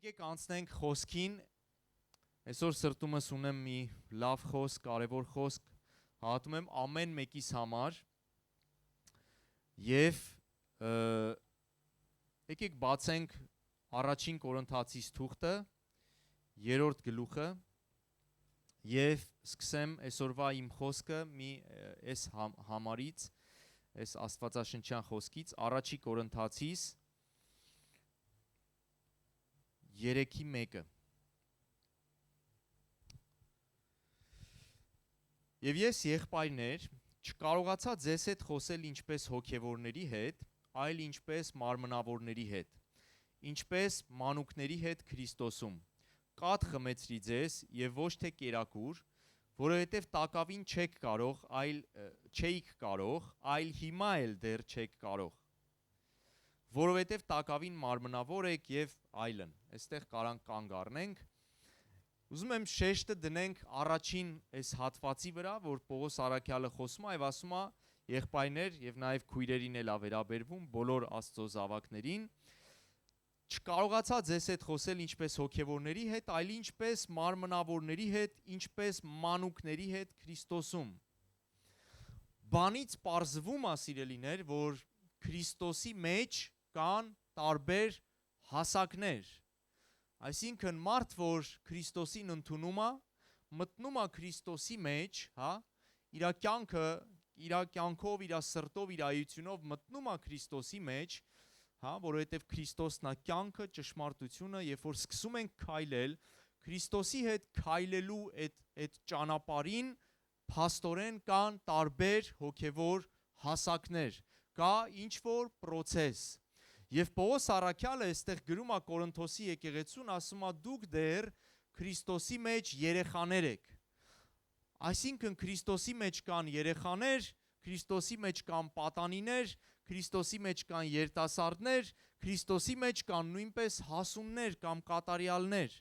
Եկեք անցնենք խոսքին, այսօր սրտումս ունեմ մի լավ խոսք, կարևոր խոսք, հատում եմ ամեն մեկիս համար և եկեք բացենք առաջին Կորինթացիս թուղթը, 3-րդ գլուխը և սկսեմ այսօրվա իմ խոսքը մի այս համարից, այս աստվածաշնչյան խոսքից, առաջի Կորինթացիս 3:1 Եվ ես եղբայրներ չկարողացա ձեզ հետ խոսել ինչպես հոգևորների հետ, այլ ինչպես մարմնավորների հետ, ինչպես մանուկների հետ Քրիստոսում, կաթ խմեցրի ձեզ և ոչ թե կերակուր, որովհետև տակավին չէիք կարող, այլ հիմա էլ դեռ չեք կարող, որովհետև տակավին մարմնավոր եք և այլն, այստեղ կարանք կանգ առնենք, ուզում եմ շեշտը դնենք առաջին այս հատվածի վրա, որ Պողոս Առաքյալը խոսում է և ասում է եղբայրներ և նաև քույրերին էլ ավերաբերվում, բոլոր Աստծո զավակներին, չկարողացա ձեզ հետ խոսել ինչպես հոգևորների հետ, այլ ինչպես մարմնավորների հետ, ինչպես մանուկների հետ Քրիստոսում, բանից պարզվում է սիրելիներ, որ Քրիստոսի մեջ կան տարբեր հասակներ, այսինքն մարդ, որ Քրիստոսին ընդունում է, մտնում է Քրիստոսի մեջ, իր կյանքով, իր սրտով, իր էությունով մտնում է Քրիստոսի մեջ, որովհետև Քրիստոսն է կյանքը, ճշմարտությունը, երբ որ սկսում ենք քայլել, Քրիստոսի հետ քայլելու այդ ճանապարհին փաստորեն կան տարբեր հոգևոր հասակներ, կա ինչ-որ պրոցես, և Պողոս Առաքյալը այստեղ գրում է Կորինթոսի եկեղեցուն, ասում է դուք դեռ Քրիստոսի մեջ երեխաներ եք, այսինքն Քրիստոսի մեջ կան երեխաներ, Քրիստոսի մեջ կան պատանիներ, Քրիստոսի մեջ կան երիտասարդներ, Քրիստոսի մեջ կան նույնպես հասուններ կամ կատարյալներ,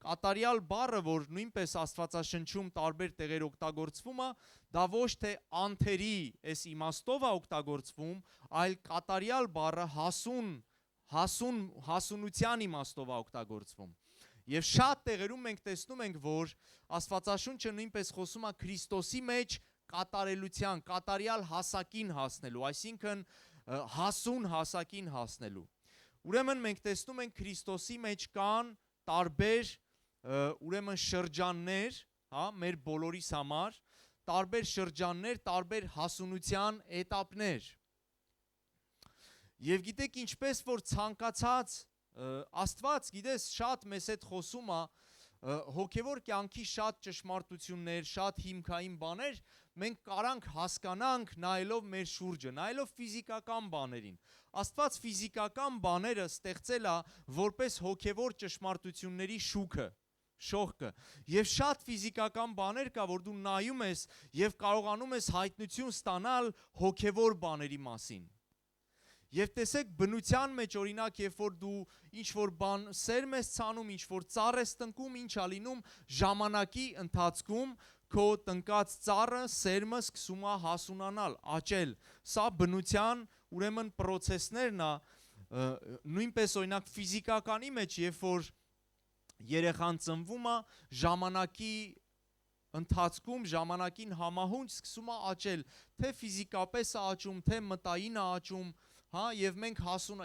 կատարյալ բառը, որ նույնպես Աստվածաշնչում տարբեր տեղեր օգտագործվում է, դա ոչ թե անթերի այս իմաստով է օգտագործվում, այլ կատարյալ բառը հասունության իմաստով է օգտագործվում, և շատ տեղերում մենք տեսնում ենք, որ Աստվածաշունչը նույնպես խոսում է Քրիստոսի մեջ կատարելության, կատարյալ հասակին հասնելու, այսինքն հասուն հասակին հասնելու, ուրեմն մենք տեսնում ենք Քրիստոսի մեջ կան տարբեր ուրեմն շրջաններ, մեր բոլորիս համար, տարբեր շրջաններ, տարբեր հասունության էտապներ, և գիտեք ինչպես որ ցանկացած Աստված գիտես շատ մեզ հետ խոսում է, հոգևոր կյանքի շատ ճշմարտություններ, շատ հիմքային բաներ մենք կարանք հասկանանք նայելով մեր շուրջը, նայելով ֆիզիկական բաներին, Աստված ֆիզիկական բաները ստեղծել է որպես հոգևոր ճշմարտությունների շողքը, և շատ ֆիզիկական բաներ կա, որ դու նայում ես և կարողանում ես հայտնություն ստանալ հոգևոր բաների մասին, և տեսեք բնության մեջ օրինակ, երբ որ դու ինչ-որ բան սերմ ես ցանում, ինչ-որ ծառ ես տնկում, ինչ է լինում, ժամանակի ընթացքում քո տնկած ծառը, սերմը սկսում է հասունանալ, աճել, սա բնության ուրեմն պրոցեսներն է, նույնպես օրինակ ֆիզիկականի մեջ, երբ որ երեխան ծնվում է, ժամանակի ընթացքում, ժամանակին համահունչ սկսում է աճել, թե ֆիզիկապես է աճում, թե մտային է աճում, և մենք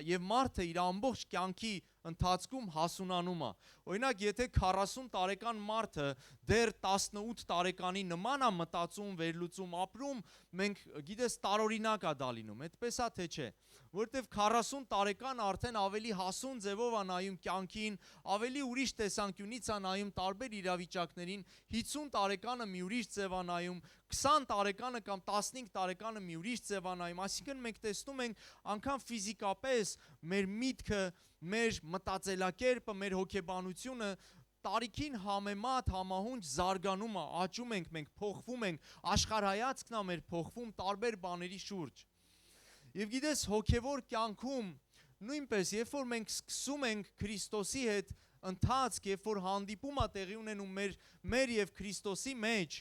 և մարդը իր ամբողջ կյանքի ընթացքում հասունանում է, օրինակ եթե 40 տարեկան մարդը դեռ 18 տարեկանի նման է մտածում, վերլուծում, ապրում, մենք գիտես տարօրինակ է դա լինում, այդպես է թե չէ, որովհետև 40 տարեկան արդեն ավելի հասուն ձևով է նայում կյանքին, ավելի ուրիշ տեսանկյունից է նայում տարբեր իրավիճակներին, 50 տարեկանը մի ուրիշ ձև է նայում, 20 տարեկանը կամ 15 տարեկանը մի ուրիշ ձև է նայում, այսինքն մենք տեսնում ենք անգամ ֆիզիկապես մեր միտքը, մեր մտածելակերպը, մեր հոգեբանությունը տարիքին համեմատ համահունչ զարգանում է, աճում ենք, մենք փոխվում ենք, աշխարհայացքն է մեր փոխվում տարբեր բաների շուրջ, և գիտես հոգևոր կյանքում նույնպես, երբ որ մենք սկսում ենք Քրիստոսի հետ ընթացք, երբ որ հանդիպում է տեղի ունենում մեր և Քրիստոսի մեջ,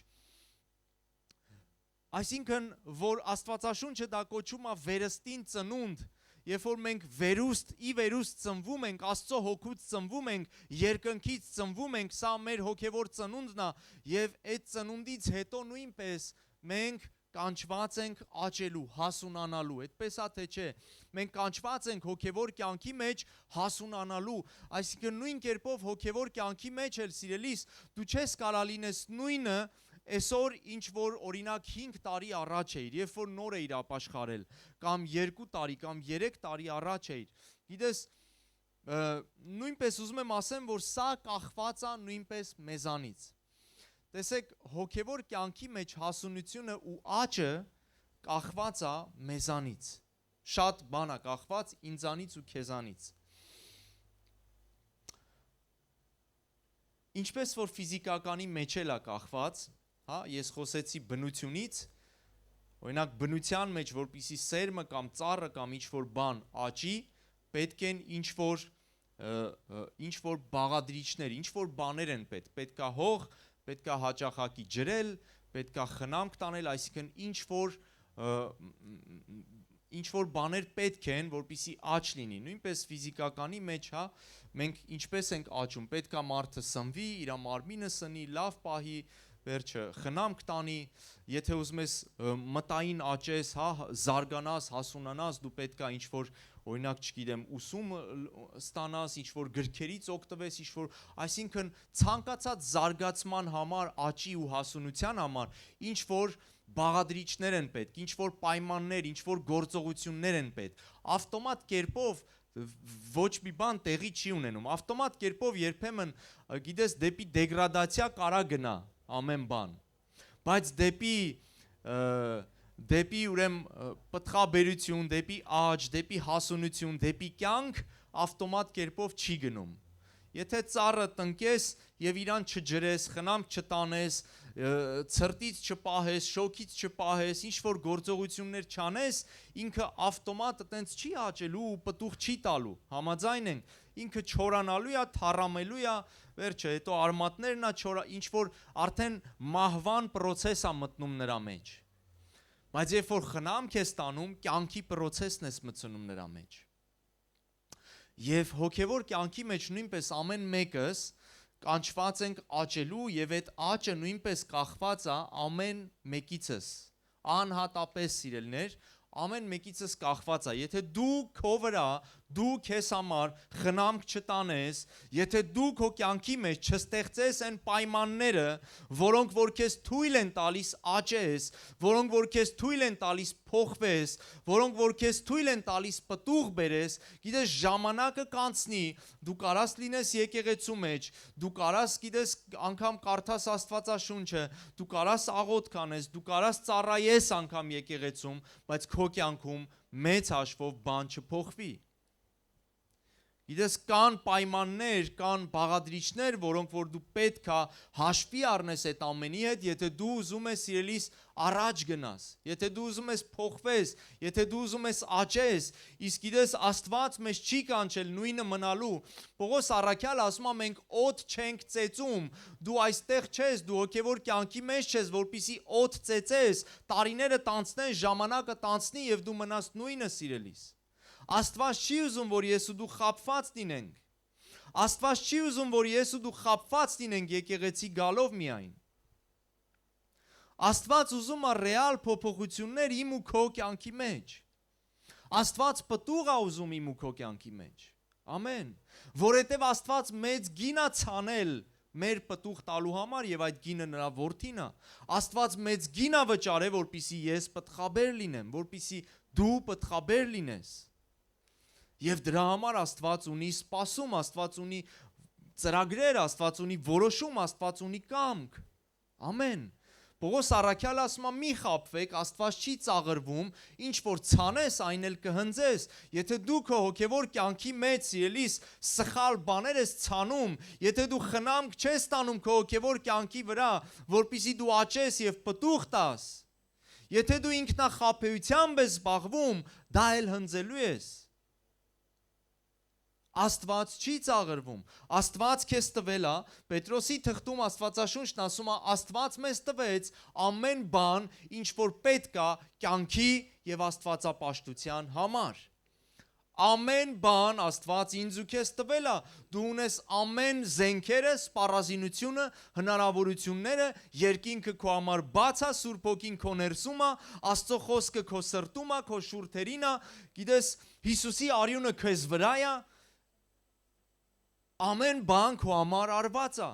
այսինքն որ Աստվածաշունչը դա կոչում է վերստին ծնունդ, երբ որ մենք վերուստ ծնվում ենք, Աստծո հոգուց ծնվում ենք, երկնքից ծնվում ենք, սա մեր հոգևոր ծնունդն է, եւ այդ ծնունդից հետո նույնպես մենք կանչված ենք աճելու, հասունանալու, այդպես է թե չէ, մենք կանչված ենք հոգևոր կյանքի մեջ հասունանալու, այսինքն նույն կերպով հոգևոր կյանքի մեջ էլ սիրելիս, դու չես կարա լինես նույնը այսօր ինչ որ օրինակ 5 տարի առաջ էիր, երբ որ նոր էիր ապաշխարել, կամ 2 տարի կամ 3 տարի առաջ էիր, գիտես, նույնպես ուզում եմ ասեմ, որ սա կախված է նույնպես մեզանից, տեսեք, հոգևոր կյանքի մեջ հասունությունը ու աճը կախված է մեզանից, շատ բան է կախված ինձանից ու քեզանից, ինչպես որ ֆիզիկականի մեջ էլ է կախված, հա, ես խոսեցի բնությունից, օրինակ բնության մեջ, որպեսզի սերմը կամ ծառը կամ ինչ-որ բան աճի, պետք են ինչ-որ բաղադրիչներ, ինչ-որ բաներ են պետք է հող, պետք է հաճախակի ջրել, պետք է խնամք տանել, այսինքն ինչ-որ բաներ պետք են, որպեսզի աճ լինի, նույնպես ֆիզիկականի մեջ, հա, մենք ինչպես ենք աճում, պետք է մարդը սնվի, իր մարմինը սնի, լավ պահի, վերջը խնամք տանի, եթե ուզում ես մտային աճես, հա, զարգանաս, հասունանաս, դու պետք է ինչ-որ, օրինակ չգիտեմ, ուսում ստանաս, ինչ-որ գրքերից օգտվես, ինչ-որ, այսինքն ցանկացած զարգացման համար, աճի ու հասունության համար, ինչ-որ բաղադրիչներ են պետք, ինչ-որ պայմաններ, ինչ-որ գործողություններ են պետք, ավտոմատ կերպով ոչ մի բան տեղի չի ունենում, ավտոմատ կերպով երբեմն, գիտես, դեպի դեգրադացիա կարա գնա ամեն բան, բայց դեպի ուրեմն պտղաբերություն, դեպի աճ, դեպի հասունություն, դեպի կյանք ավտոմատ կերպով չի գնում, եթե ծառը տնկես եւ իրան չջրես, խնամք չտանես, ցրտից չպահես, շոքից չպահես, ինչ որ գործողություններ չանես, ինքը ավտոմատ այտենց չի աճելու ու պտուղ չի տալու, համաձայն ենք, ինքը չորանալու է, թառամելու է, վերջը, հետո արմատներն է չորա, ինչ որ արդեն մահվան process է մտնում նրա մեջ, բայց երբ որ խնամք ես տանում, կյանքի process-ն ես մտցնում նրա մեջ, եւ հոգեվոր կյանքի մեջ նույնպես ամեն մեկս կանչված ենք աճելու եւ այդ աճը նույնպես կախված է ամեն մեկիցս, անհատապես սիրելներ, ամեն մեկիցս կախված է, եթե դու քո վրա, դու քեզ համար խնամք չտանես, եթե դու քո կյանքի մեջ չստեղծես այն պայմանները, որոնք որ քեզ թույլ են տալիս աճես, որոնք որ քեզ թույլ են տալիս փոխվես, որոնք որ քեզ թույլ են տալիս պտուղ բերես, գիտես ժամանակը կանցնի, դու կարաս լինես եկեղեցու մեջ, դու կարաս գիտես անգամ կարդաս Աստվածաշունչը, դու կարաս աղոթք անես, դու կարաս ծառայես անգամ եկեղեցում, բայց քո կյանքում մեծ հաշվով բան չփոխվի։ Գիտես կան պայմաններ, կան բաղադրիչներ, որոնք որ դու պետք է հաշվի առնես այդ ամենի հետ, եթե դու ուզում ես սիրելիս առաջ գնաս, եթե դու ուզում ես փոխվես, եթե դու ուզում ես աճես, իսկ գիտես Աստված մեզ չի կանչել նույնը մնալու։ Պողոս առաքյալը ասում է մենք օդ չենք ծեծում, դու այստեղ չես, դու հոգևոր կյանքի մեջ չես, որպեսզի օդ ծեծես, տարիները տանցնեն, ժամանակը տանցնի եւ դու մնաս նույնը սիրելիս։ Աստված չի ուզում, որ ես ու դու խաբված լինենք։ Աստված չի ուզում, որ ես ու դու խաբված լինենք եկեղեցի գալով միայն։ Աստված ուզում է ռեալ փոփոխություններ իմ ու քո կյանքի մեջ։ Աստված պտուղ է ուզում իմ ու քո կյանքի մեջ։ Ամեն։ Որովհետև Աստված մեծ գին է ցանել մեր պտուղ տալու համար եւ այդ գինը նրա որդին է։ Աստված մեծ գին է վճարել, որպեսզի ես պտղաբեր լինեմ, որպեսզի դու պտղաբեր լինես։ Եվ դրա համար Աստված ունի սպասում, Աստված ունի ծրագրեր, Աստված ունի որոշում, Աստված ունի կամք։ Ամեն։ Պողոս առաքյալը ասում է մի խաբվեք, Աստված չի ծաղրվում, ինչ որ ցանես, այն էլ կհնձես։ Եթե դու քո հոգևոր կյանքի մեջ սիրելիս սխալ բաներ ես ցանում, եթե դու խնամք չես տանում քո հոգևոր կյանքի վրա, որպեսզի դու աճես եւ պտուղ տաս, եթե դու ինքնախաբեությամբ ես զբաղվում, դա էլ հնձելու ես։ Աստված չի ծաղրվում, Աստված քեզ տվել է, Պետրոսի թղթում Աստվածաշունչն ասում է, Աստված մեզ տվեց ամեն բան, ինչ որ պետք է կյանքի եւ աստվածապաշտության համար։ ամեն բան Աստված ինձ ու քեզ տվել է։ Դու ունես ամեն զենքերը, սպառազինությունը, հնարավորությունները, երկինքը քո համար բաց է, Սուրբ Հոգին քո ներսում է, Աստծո խոսքը քո սրտում է, քո շուրթերին է, գիտես, Հիսուսի արյունը քեզ վրա է։ Ամեն բան քո համար արված է։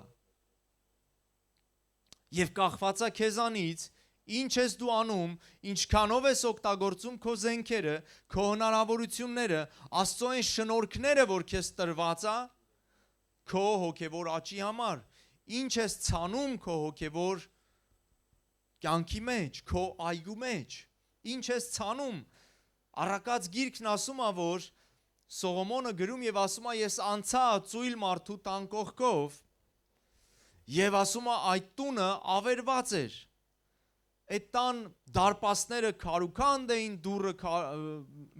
Եվ կախված է քեզանից, ինչ ես դու անում, ինչքանով ես օգտագործում քո զենքերը, քո հնարավորությունները, Աստծո այն շնորհքները, որ քեզ տրված է, քո հոգևոր աճի համար, ինչ ես ցանում քո հոգևոր կյանքի մեջ, քո այգու մեջ, ինչ ես ցանում։ Առակաց գիրքն ասում է, որ Սողոմոնը գրում եւ ասում է, ես անցա ծույլ մարդու տան կողքով եւ ասում է, այդ տունը ավերված էր։ Այդ տան դարպասները քարուքանդ էին, դուռը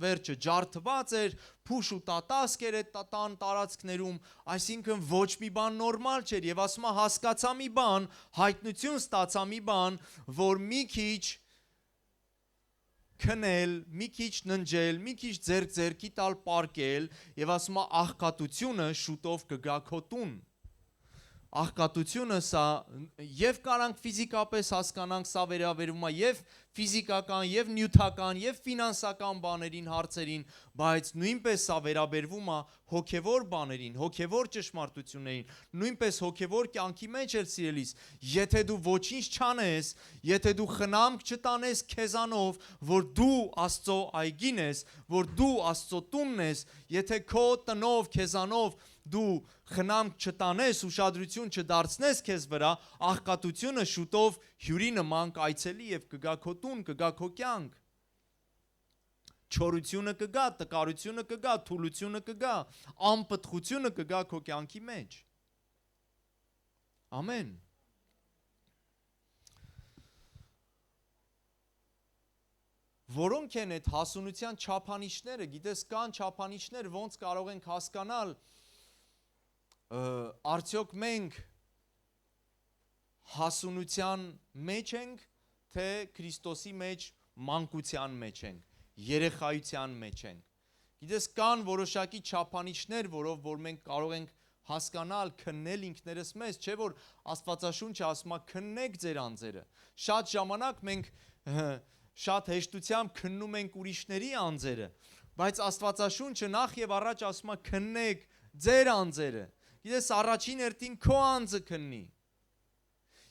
վերջը ջարդված էր, փուշ ու տատասկ էր այդ տան տարածքներում, այսինքն ոչ մի բան նորմալ չէր եւ ասում է հասկացա մի բան, հայտնություն ստացա մի բան, որ մի քիչ քնել, մի քիչ ննջել, մի քիչ ձեռքի տալ պարկել եւ ասում է աղքատությունը շուտով կգա քո տուն։ Աղքատությունը սա եւ կարանք ֆիզիկապես հասկանանք, սա վերաբերում է եւ ֆիզիկական, եւ նյութական, եւ ֆինանսական բաներին, հարցերին, բայց նույնպես սա վերաբերվում է հոգեվոր բաներին, հոգեվոր ճշմարտություններին, նույնպես հոգեվոր կյանքի մեջ էլ սիրելիս, եթե դու ոչինչ չանես, եթե դու խնամք չտանես քեզանով, որ դու Աստծո այգին ես, որ դու Աստծո տունն ես, եթե քո տնով քեզանով դու խնամք չտանես, ուշադրություն չդարձնես քեզ վրա, աղքատությունը շուտով հյուրի նման կայցելի եւ կգա քո տուն, կգա քո կյանք։ Չորությունը կգա, տկարությունը կգա, թուլությունը կգա, անպտղությունը կգա քո կյանքի մեջ։ Ամեն։ Որոնք են այդ հասունության չափանիշները, գիտես, կան չափանիշներ, ոնց կարող ենք հասկանալ, արդյոք մենք հասունության մեջ ենք, թե Քրիստոսի մեջ մանկության մեջ ենք, երեխայության մեջ ենք։ Գիտես, կան որոշակի չափանիշներ, որով որ մենք կարող ենք հասկանալ, քննել ինքներս մեզ, չէ՞ որ Աստվածաշունչը ասում է քննեք ձեր անձերը։ Շատ ժամանակ մենք շատ հեշտությամբ քննում ենք ուրիշների անձերը, բայց Աստվածաշունչը նախ եւ առաջ ասում է քննեք ձեր անձերը։ Գիտես, առաջին հերթին քո անձը քննի։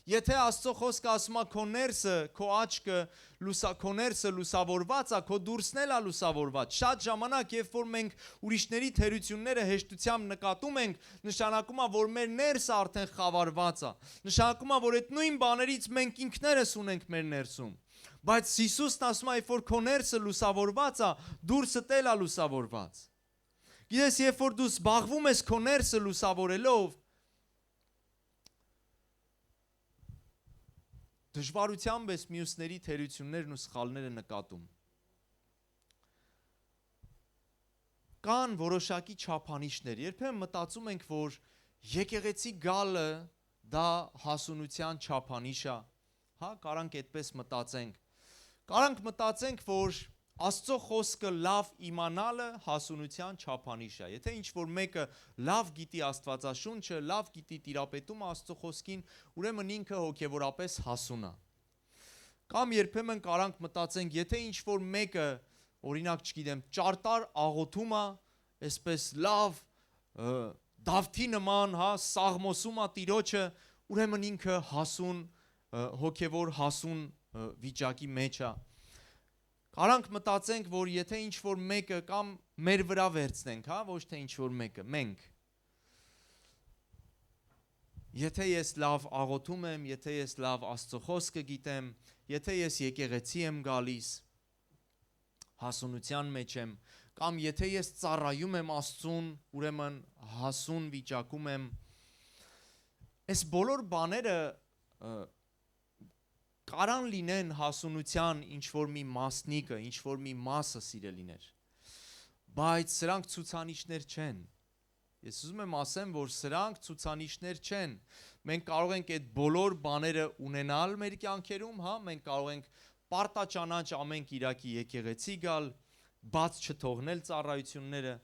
Եթե Աստծո խոսքը ասում է քո ներսը, քո աչքը, քո ներսը լուսավորված է, քո դուրսն էլ է լուսավորված։ Շատ ժամանակ, երբ որ մենք ուրիշների թերությունները հեշտությամբ նկատում ենք, նշանակում է, որ մեր ներսը արդեն խավարված է։ Նշանակում է, որ այդ նույն բաներից մենք ինքներս ունենք մեր ներսում։ Բայց Հիսուսն ասում է, երբ որ քո ներսը լուսավորված է, դուրսդ էլ է լուսավորված։ Գիտես, երբ որ դու զբաղվում ես քո ներսը լուսավորելով, դժվարությամբ ես մյուսների թերություններն ու սխալները նկատում։ Կան որոշակի չափանիշներ, երբեմն մտածում ենք, որ եկեղեցի գալը դա հասունության չափանիշ է, հա, կարանք այդպես մտածենք։ Կարանք մտածենք, որ Աստծո խոսքը լավ իմանալը հասունության չափանիշ է։ Եթե ինչ-որ մեկը լավ գիտի Աստվածաշունչը, լավ գիտի տիրապետումը Աստծո խոսքին, ուրեմն ինքը հոգևորապես հասուն է։ Կամ երբեմն կարանք մտածենք, եթե ինչ-որ մեկը, օրինակ, չգիտեմ, ճարտար աղոթում է, այսպես լավ Դավթի նման, հա, սաղմոսում է Տիրոջը, ուրեմն ինքը հասուն, հոգևոր հասուն վիճակի մեջ է։ Կարանք մտածենք, որ եթե ինչ-որ մեկը կամ մեր վրա վերցնենք, հա, ոչ թե ինչ-որ մեկը, մենք։ Եթե ես լավ աղոթում եմ, եթե ես լավ Աստծո խոսքը գիտեմ, եթե ես եկեղեցի եմ գալիս, հասունության մեջ եմ, կամ եթե ես ծառայում եմ Աստծուն, ուրեմն հասուն վիճակում եմ, այս բոլոր բաները կարան լինեն հասունության ինչ-որ մի մասնիկը, ինչ-որ մի մասը սիրելիներ, բայց սրանք ցուցանիշներ չեն։ Ես ուզում եմ ասեմ, որ սրանք ցուցանիշներ չեն։ Մենք կարող ենք այդ բոլոր բաները ունենալ մեր կյանքերում, հա, մենք կարող ենք պարտաճանաչ ամեն կիրակի եկեղեցի գալ, բաց չթողնել ծառայությունները,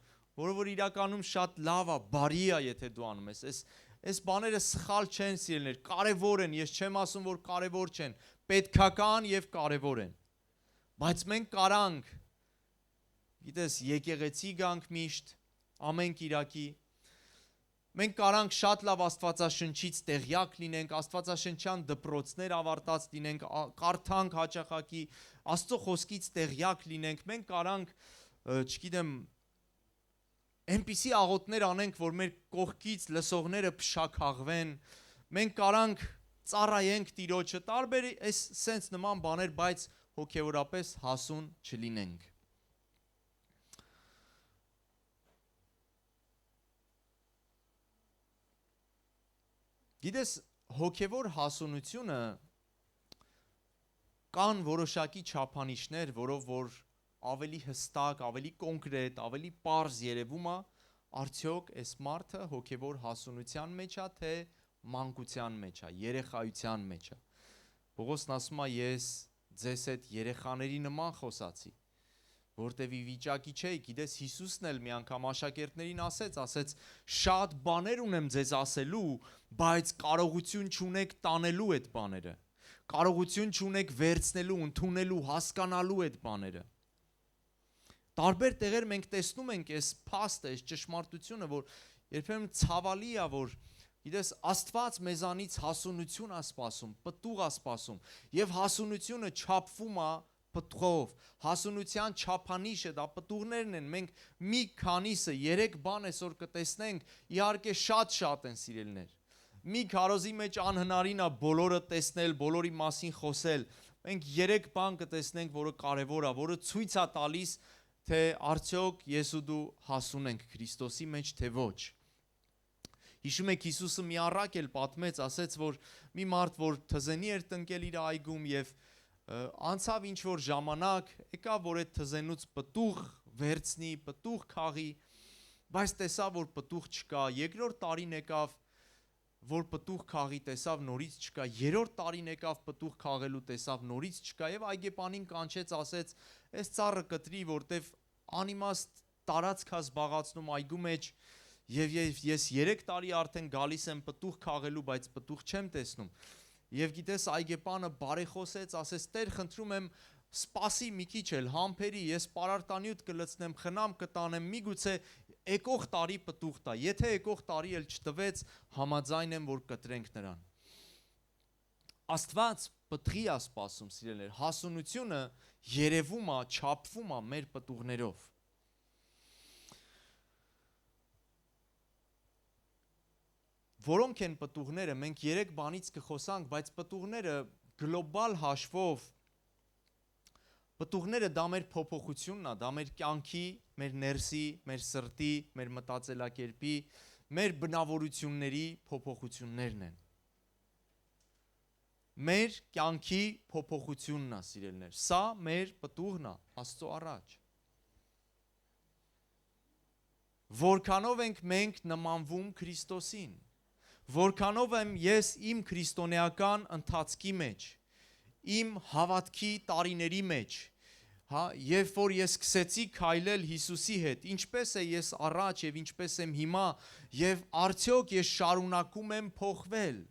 որը որ իրականում շատ լավ է, բարի է, եթե դու անում ես։ Այս բաները սխալ չեն, սիրելիներ, կարևոր են, ես չեմ ասում, որ կարևոր չեն, պետքական եւ կարևոր են։ Բայց մենք կարանք, գիտես, եկեղեցի գանք միշտ, ամեն կիրակի, մենք կարանք շատ լավ Աստվածաշնչից տեղյակ լինենք, Աստվածաշնչյան դպրոցներ ավարտած լինենք, կարդանք հաճախակի, Աստծո խոսքից տեղյակ լինենք, մենք կարանք, չգիտեմ, այնպիսի աղոթներ անենք, որ մեր կողքից լսողները փշաքաղվեն, մենք կարանք ծառայենք Տիրոջը, տարբեր այս սենց նման բաներ, բայց հոգևորապես հասուն չլինենք։ Գիտես, հոգևոր հասունությունը կան որոշակի չափանիշներ, որով որ ավելի հստակ, ավելի կոնկրետ, ավելի պարզ երևում է, արդյոք այս մարդը հոգևոր հասունության մեջ է, թե մանկության մեջ է, երեխայության մեջ է։ Պողոսն ասում է, ես ձեզ հետ երեխաների նման խոսացի, որտեվ ի վիճակի չէի, գիտես Հիսուսն էլ մի անգամ աշակերտներին ասեց, շատ բաներ ունեմ ձեզ ասելու, բայց կարողություն չունեք տանելու այդ բաները, կարողություն չունեք վերցնելու, ընդունելու, հասկանալու այդ բաները։ Տարբեր տեղեր մենք տեսնում ենք այս փաստը, այս ճշմարտությունը, որ երբեմն ցավալի է, որ գիտես Աստված մեզանից հասունություն է սպասում, պտուղ է սպասում, եւ հասունությունը չափվում է պտղով, հասունության չափանիշը դա պտուղներն են, մենք մի քանիսը, 3 բան այսօր կտեսնենք, իհարկե շատ են սիրելիներ, մի քարոզի մեջ անհնարին է բոլորը տեսնել, բոլորի մասին խոսել, մենք 3 բան կտեսնենք, որը կարևոր է, որը ցույց է տալիս, թե արդյոք ես ու դու հասուն ենք Քրիստոսի մեջ, թե ոչ։ Հիշում եք Հիսուսը մի առակ էլ պատմեց, ասեց, որ մի մարդ, որ թզենի էր տնկել իր այգում եւ անցավ ինչ որ ժամանակ, եկավ որ այդ թզենուց պտուղ վերցնի, պտուղ քաղի, բայց տեսավ որ պտուղ չկա, երկրորդ տարին եկավ որ պտուղ քաղի, տեսավ նորից չկա, երրորդ տարին եկավ պտուղ քաղելու, տեսավ նորից չկա եւ այգեպանին կանչեց, ասեց, այս ծառը կտրի, որտեվ անիմաստ տարածք է զբաղացնում այգու մեջ եւ ես 3 տարի արդեն գալիս եմ պտուղ քաղելու, բայց պտուղ չեմ տեսնում։ Եվ գիտես այգեպանը բարեխոսեց, ասեց, Տեր, խնդրում եմ, սպասի մի քիչ էլ, համբերի, ես պարարտանյութ կլցնեմ, խնամ կտանեմ, միգուցե եկող տարի պտուղ տա, եթե եկող տարի էլ չտվեց, համաձայն եմ, որ կտրենք նրան։ Աստված պտղի է սպասում, սիրելիներ, հասունությունը երևում է, չափվում է մեր պտուղներով։ Որոնք են պտուղները, մենք 3 բանից կխոսանք, բայց պտուղները գլոբալ հաշվով, պտուղները դա մեր փոփոխությունն է, դա մեր կյանքի, մեր ներսի, մեր սրտի, մեր մտածելակերպի, մեր բնավորությունների փոփոխություններն են։ Մեր կյանքի փոփոխությունն է, սիրելիներ, սա մեր պտուղն է, Աստծո առաջ։ Որքանով ենք մենք նմանվում Քրիստոսին, որքանով եմ ես իմ քրիստոնեական ընթացքի մեջ, իմ հավատքի տարիների մեջ, երբ որ ես սկսեցի քայլել Հիսուսի հետ, ինչպես է ես առաջ եւ ինչպես եմ հիմա, եւ արդյոք ես շարունակում եմ փոխվել։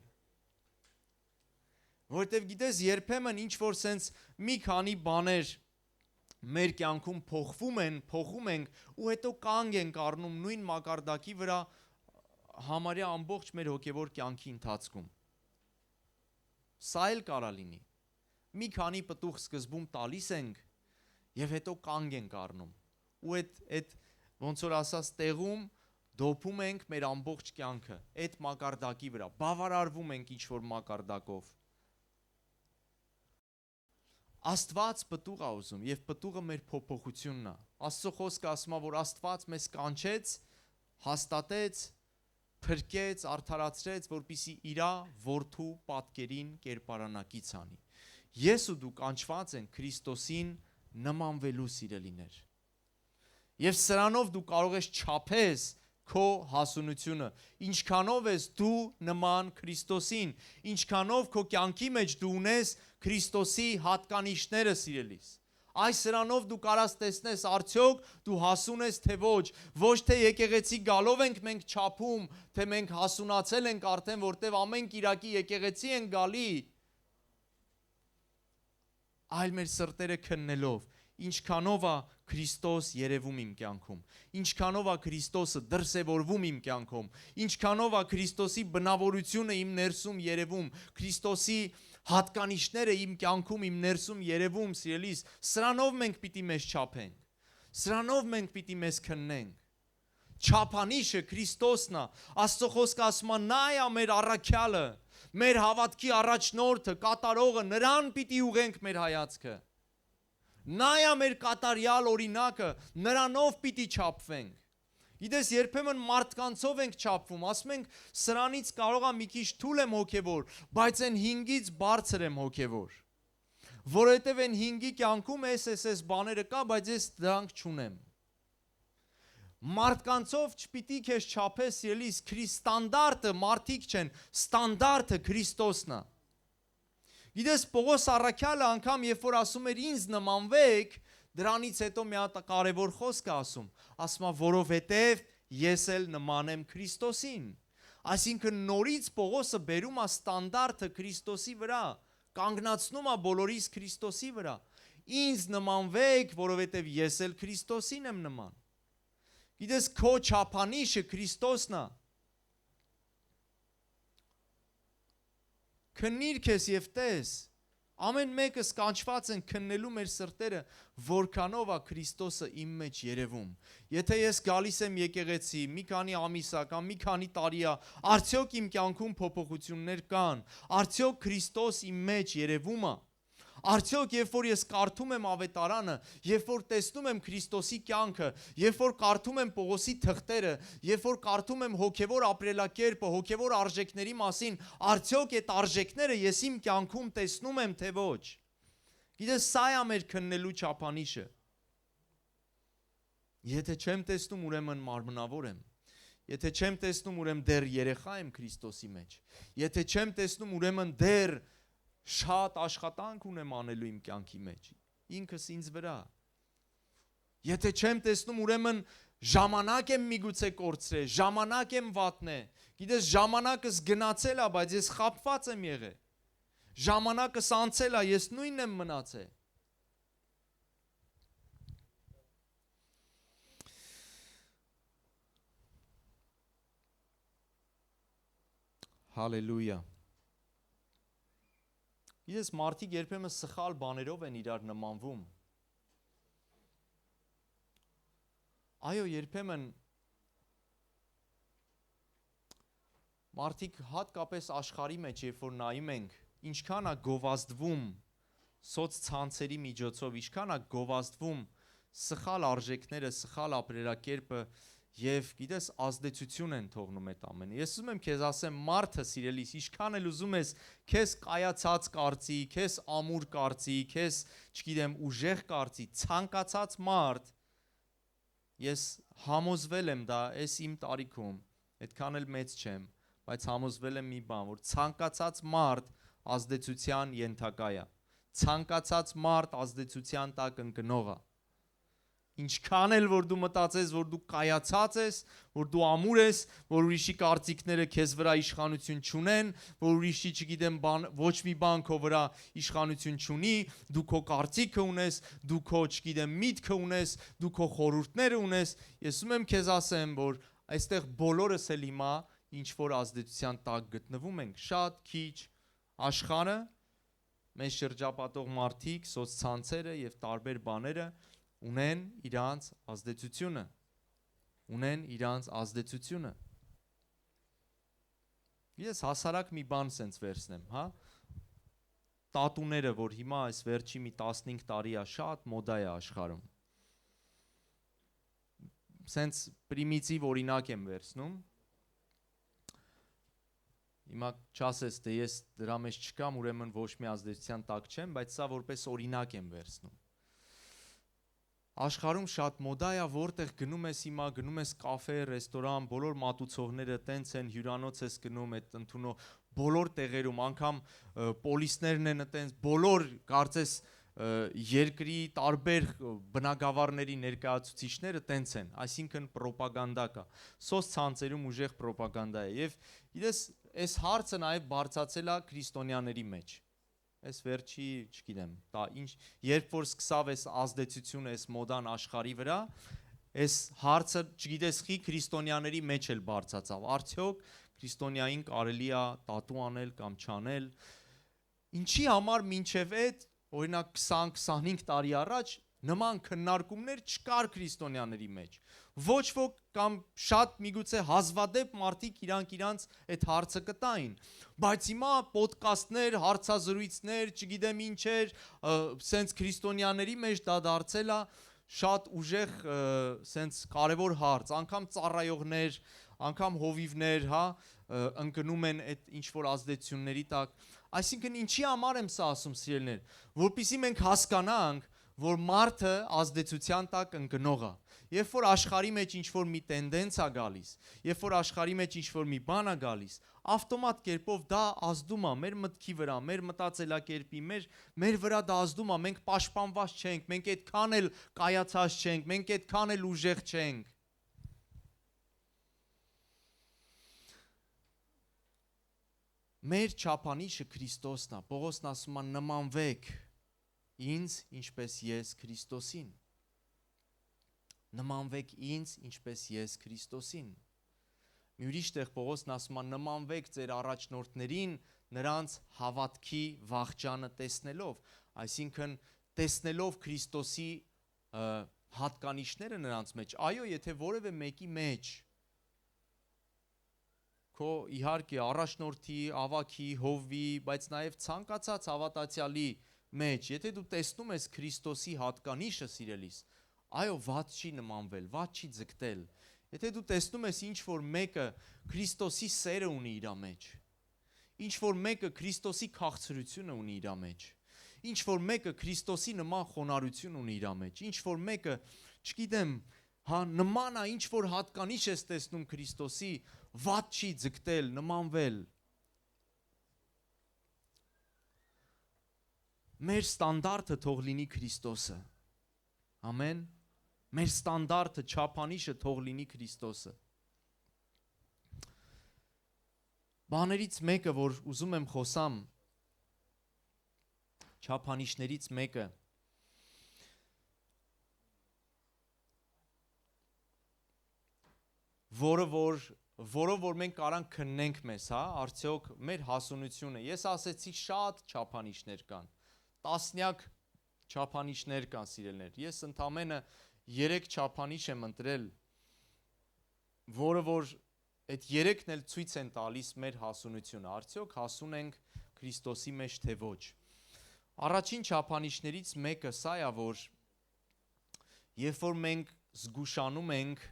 Որտեվ գիտես, երբեմն ինչ որ սենց մի քանի բաներ մեր կյանքում փոխում ենք ու հետո կանգ ենք առնում նույն մակարդակի վրա համարյա ամբողջ մեր հոգևոր կյանքի ընթացքում։ Սա էլ կարա լինի։ Մի քանի պտուղ սկզբում տալիս ենք եւ հետո կանգ ենք առնում։ Ու այդ ոնց որ ասած տեղում դոփում ենք մեր ամբողջ կյանքը այդ մակարդակի վրա, բավարարվում ենք ինչ որ մակարդակով։ Աստված պտուղ է ուզում եւ պտուղը մեր փոփոխությունն է։ Աստծո խոսքը ասում է, որ Աստված մեզ կանչեց, հաստատեց, փրկեց, արդարացրեց, որպիսի իրա որդու պատկերին կերպարանակից անի։ Ես ու դու կանչված ենք Քրիստոսին նմանվելու, սիրելիներ։ Եվ սրանով դու կարող ես չափես քո հասունությունը, ինչքանով ես դու նման Քրիստոսին, ինչքանով քո կյանքի մեջ դու ունես Քրիստոսի հատկանիշները, սիրելիս։ Այս սրանով դու կարաս տեսնես արդյոք դու հասուն ես թե ոչ, ոչ թե եկեղեցի գալով ենք մենք չափում, թե մենք հասունացել ենք արդեն, որտեվ ամեն կիրակի եկեղեցի են գալի, այլ մեր սրտերը քննելով, ինչքանով է Քրիստոս երևում իմ կյանքում, ինչքանով է Քրիստոսը դրսևորվում իմ կյանքում, ինչքանով է Քրիստոսի բնավորությունը իմ ներսում երևում, Քրիստոսի հատկանիշները իմ կյանքում, իմ ներսում երևում, սիրելիս, սրանով մենք պիտի մեզ չափենք, սրանով մենք պիտի մեզ քննենք, չափանիշը Քրիստոսն է, Աստծո խոսքը ասում է, նա է մեր առաքյալը, մեր հավատքի առաջնորդը, կատարողը, նրան պիտի ուղենք մեր հայացքը, նա է մեր կատարյալ օրինակը, նրանով պիտի չափվենք, գիտես երբեմն մարդկանցով ենք չափվում, ասում ենք սրանից կարող է մի քիչ թույլ եմ հոգևոր, բայց այն 5-ից բարձր եմ հոգևոր, որովհետև այն 5-ի կյանքում էս բաները կա, բայց ես դրանք չունեմ, մարդկանցով չպիտի քեզ չափես, ելիս, ստանդարտը մարդիկ չեն, ստանդարտը Քրիստոսն է, գիտես Պողոս առաքյալը անգամ երբ որ ասում էր ինձ նմանվեք, դրանից հետո մի հատ կարևոր խոսք է ասում, որովհետև ես էլ նման եմ Քրիստոսին, այսինքն նորից Պողոսը բերում է ստանդարտը Քրիստոսի վրա, կանգնացնում է բոլորիս Քրիստոսի վրա, ինձ նմանվեք, որովհետև ես էլ Քրիստոսին եմ նման, գիտես քո չափանիշը Քրիստոսն է, քննիր քեզ և տես, ամեն մեկը կանչված են քննելու մեր սրտերը, որքանով է Քրիստոսը իմ մեջ երևում, եթե ես գալիս եմ եկեղեցի, մի քանի ամիս է կամ մի քանի տարի է, արդյոք իմ կյանքում փոփոխություններ կան, արդյոք Քրիստոս իմ մեջ երևում է, արդյոք երբ որ ես կարդում եմ ավետարանը, երբ որ տեսնում եմ Քրիստոսի կյանքը, երբ որ կարդում եմ Պողոսի թղթերը, երբ որ կարդում եմ հոգևոր ապրելակերպը, հոգևոր արժեքների մասին, արդյոք այդ արժեքները ես իմ կյանքում տեսնում եմ թե ոչ, գիտես սա է մեր քննելու չափանիշը, եթե չեմ տեսնում ուրեմն մարմնավոր եմ, եթե չեմ տեսնում ուրեմն դեռ երեխա եմ Քրիստոսի մեջ, եթե չեմ տեսնում ուրեմն դեռ շատ աշխատանք ունեմ անելու իմ կյանքի մեջ, ինքս ինձ վրա, եթե չեմ տեսնում ուրեմն ժամանակ եմ միգուցե կորցրել, ժամանակ եմ վատնել, գիտես ժամանակս գնացել է, բայց ես խաբված եմ եղել, ժամանակս անցել է, ես նույնն եմ մնացել, հալելույա, գիտես մարդիկ երբեմն սխալ բաներով են իրար նմանվում, այո երբեմն մարդիկ հատկապես աշխարհի մեջ երբ որ նայում ենք, ինչքան է գովազդվում սոցցանցերի միջոցով, ինչքան է գովազդվում սխալ արժեքները, սխալ ապրելակերպը և գիտես ազդեցություն են թողնում այդ ամենը, ես ուզում եմ քեզ ասեմ մարդը սիրելիս, ինչքան էլ ուզում ես քեզ կայացած կարծի, քեզ ամուր կարծի, քեզ չգիտեմ ուժեղ կարծի, ցանկացած մարդ, ես համոզվել եմ դա այս իմ տարիքում, այդքան էլ մեծ չեմ, բայց համոզվել եմ մի բան, որ ցանկացած մարդ ազդեցության ենթակա է, ցանկացած մարդ ազդեցության տակ ընկնող է, ինչքան էլ որ դու մտածես, որ դու կայացած ես, որ դու ամուր ես, որ ուրիշի կարծիքները քեզ վրա իշխանություն չունեն, որ ուրիշի չգիտեմ ոչ մի բան քո վրա իշխանություն չունի, դու քո կարծիքը ունես, դու քո չգիտեմ միտքը ունես, դու քո խորհուրդները ունես, ես ուզում եմ քեզ ասեմ, որ այստեղ բոլորս էլ հիմա ինչ որ ազդեցության տակ գտնվում ենք, շատ քիչ աշխարհը, մեզ շրջապատող մարդիկ, սոցցանցերը եւ տարբեր բաները ունեն իրանց ազդեցությունը, ես հասարակ մի բան սենց վերցնեմ, հա, տատուները, որ հիմա այս վերջի մի 15 տարի է շատ մոդա է աշխարհում, սենց պրիմիտիվ օրինակ եմ վերցնում, հիմա չասես, թե ես դրա մեջ չկամ, ուրեմն ոչ մի ազդեցության տակ չեմ, բայց սա որպես օրինակ եմ վերցնում, աշխարհում շատ մոդա է, որտեղ գնում ես հիմա, գնում ես կաֆե, ռեստորան, բոլոր մատուցողները տենց են, հյուրանոց ես գնում, այդ ընդունող բոլոր տեղերում, անգամ պոլիսներն են տենց, բոլոր կարծես երկրի տարբեր բնակավարների ներկայացուցիչները տենց են, այսինքն պրոպագանդա կա, սոցցանցերում ուժեղ պրոպագանդա է եւ իրես այս հարցը նաեւ բարձացել է քրիստոնյաների մեջ։ Այս վերջի, չգիտեմ, դա ինչ, երբ որ սկսավ այս ազդեցությունը, այս մոդան աշխարհի վրա, այս հարցը, չգիտես, խի քրիստոնյաների մեջ էլ բարձացավ։ Արդյոք քրիստոնյային կարելի է տատու անել կամ չանել։ Ինչի համար մինչև այդ, օրինակ 20-25 տարի առաջ նման քննարկումներ չկար քրիստոնյաների մեջ։ Ոչ ոք կամ շատ միգուցե հազվադեպ մարդիկ իրանց այդ հարցը կտային, բայց հիմա ոդկասթներ, հարցազրույցներ, չգիտեմ ինչեր, սենց քրիստոնյաների մեջ դա դարձել է շատ ուժեղ սենց կարևոր հարց, անգամ ծառայողներ, անգամ հովիվներ, հա, ընկնում են այդ ինչ որ ազդեցությունների տակ։ Այսինքն ինչի համար եմ սա ասում, սիրելիներ, որպեսզի մենք հասկանանք, որ մարդը ազդեցության տակ ընկնող է։ Երբ որ աշխարհի մեջ ինչ որ մի տենդենց է գալիս, երբ որ աշխարհի մեջ ինչ որ մի բան է գալիս, ավտոմատ կերպով դա ազդում է մեր մտքի վրա, մեր մտածելակերպի, մեր վրա դա ազդում է, մենք պաշտպանված չենք, մենք այդքան էլ կայացած չենք, մենք այդքան էլ ուժեղ չենք։ Մեր չափանիշը Քրիստոսն է։ Պողոսն ասում է նմանվեք ինձ, ինչպես ես Քրիստոսին։ Նմանվեք ինձ, ինչպես ես Քրիստոսին։ Մի ուրիշ տեղ Պողոսն ասում է նմանվեք ձեր առաջնորդներին նրանց հավատքի վախճանը տեսնելով, այսինքն տեսնելով Քրիստոսի հատկանիշները նրանց մեջ։ Այո, եթե որևէ մեկի մեջ քո իհարկե առաջնորդի, ավակի, հովվի, բայց նաև ցանկացած հավատացյալի մեջ, եթե դու տեսնում ես Քրիստոսի հատկանիշը, սիրելիս, այո, վատ չի նմանվել, վատ չի ձգտել։ Եթե դու տեսնում ես ինչ որ մեկը Քրիստոսի սերը ունի իր մեջ, ինչ որ մեկը Քրիստոսի քաղցրությունը ունի իր մեջ, ինչ որ մեկը Քրիստոսի նման խոնարհություն ունի իր մեջ, ինչ որ մեկը, չգիտեմ, հա նման է, ինչ որ հատկանիշ ես տեսնում Քրիստոսի, վատ չի ձգտել, նմանվել։ Մեր ստանդարտը թող լինի Քրիստոսը։ Ամեն։ Մեր ստանդարտը, չափանիշը թող լինի Քրիստոսը։ Բաներից մեկը, որ ուզում եմ խոսամ, չափանիշներից մեկը, որով որ մենք կարանք քննենք մեզ, հա, արդյոք մեր հասունությունը։ Ես ասեցի շատ չափանիշներ կան, տասնյակ չափանիշներ կան, սիրելիներ։ Ես ընդամենը 3 չափանիշ եմ ընտրել, որը որ այդ 3-ն էլ ցույց են տալիս մեր հասունությունը, արդյոք հասուն ենք Քրիստոսի մեջ թե ոչ։ Առաջին չափանիշներից մեկը սա է, որ երբ որ մենք զգուշանում ենք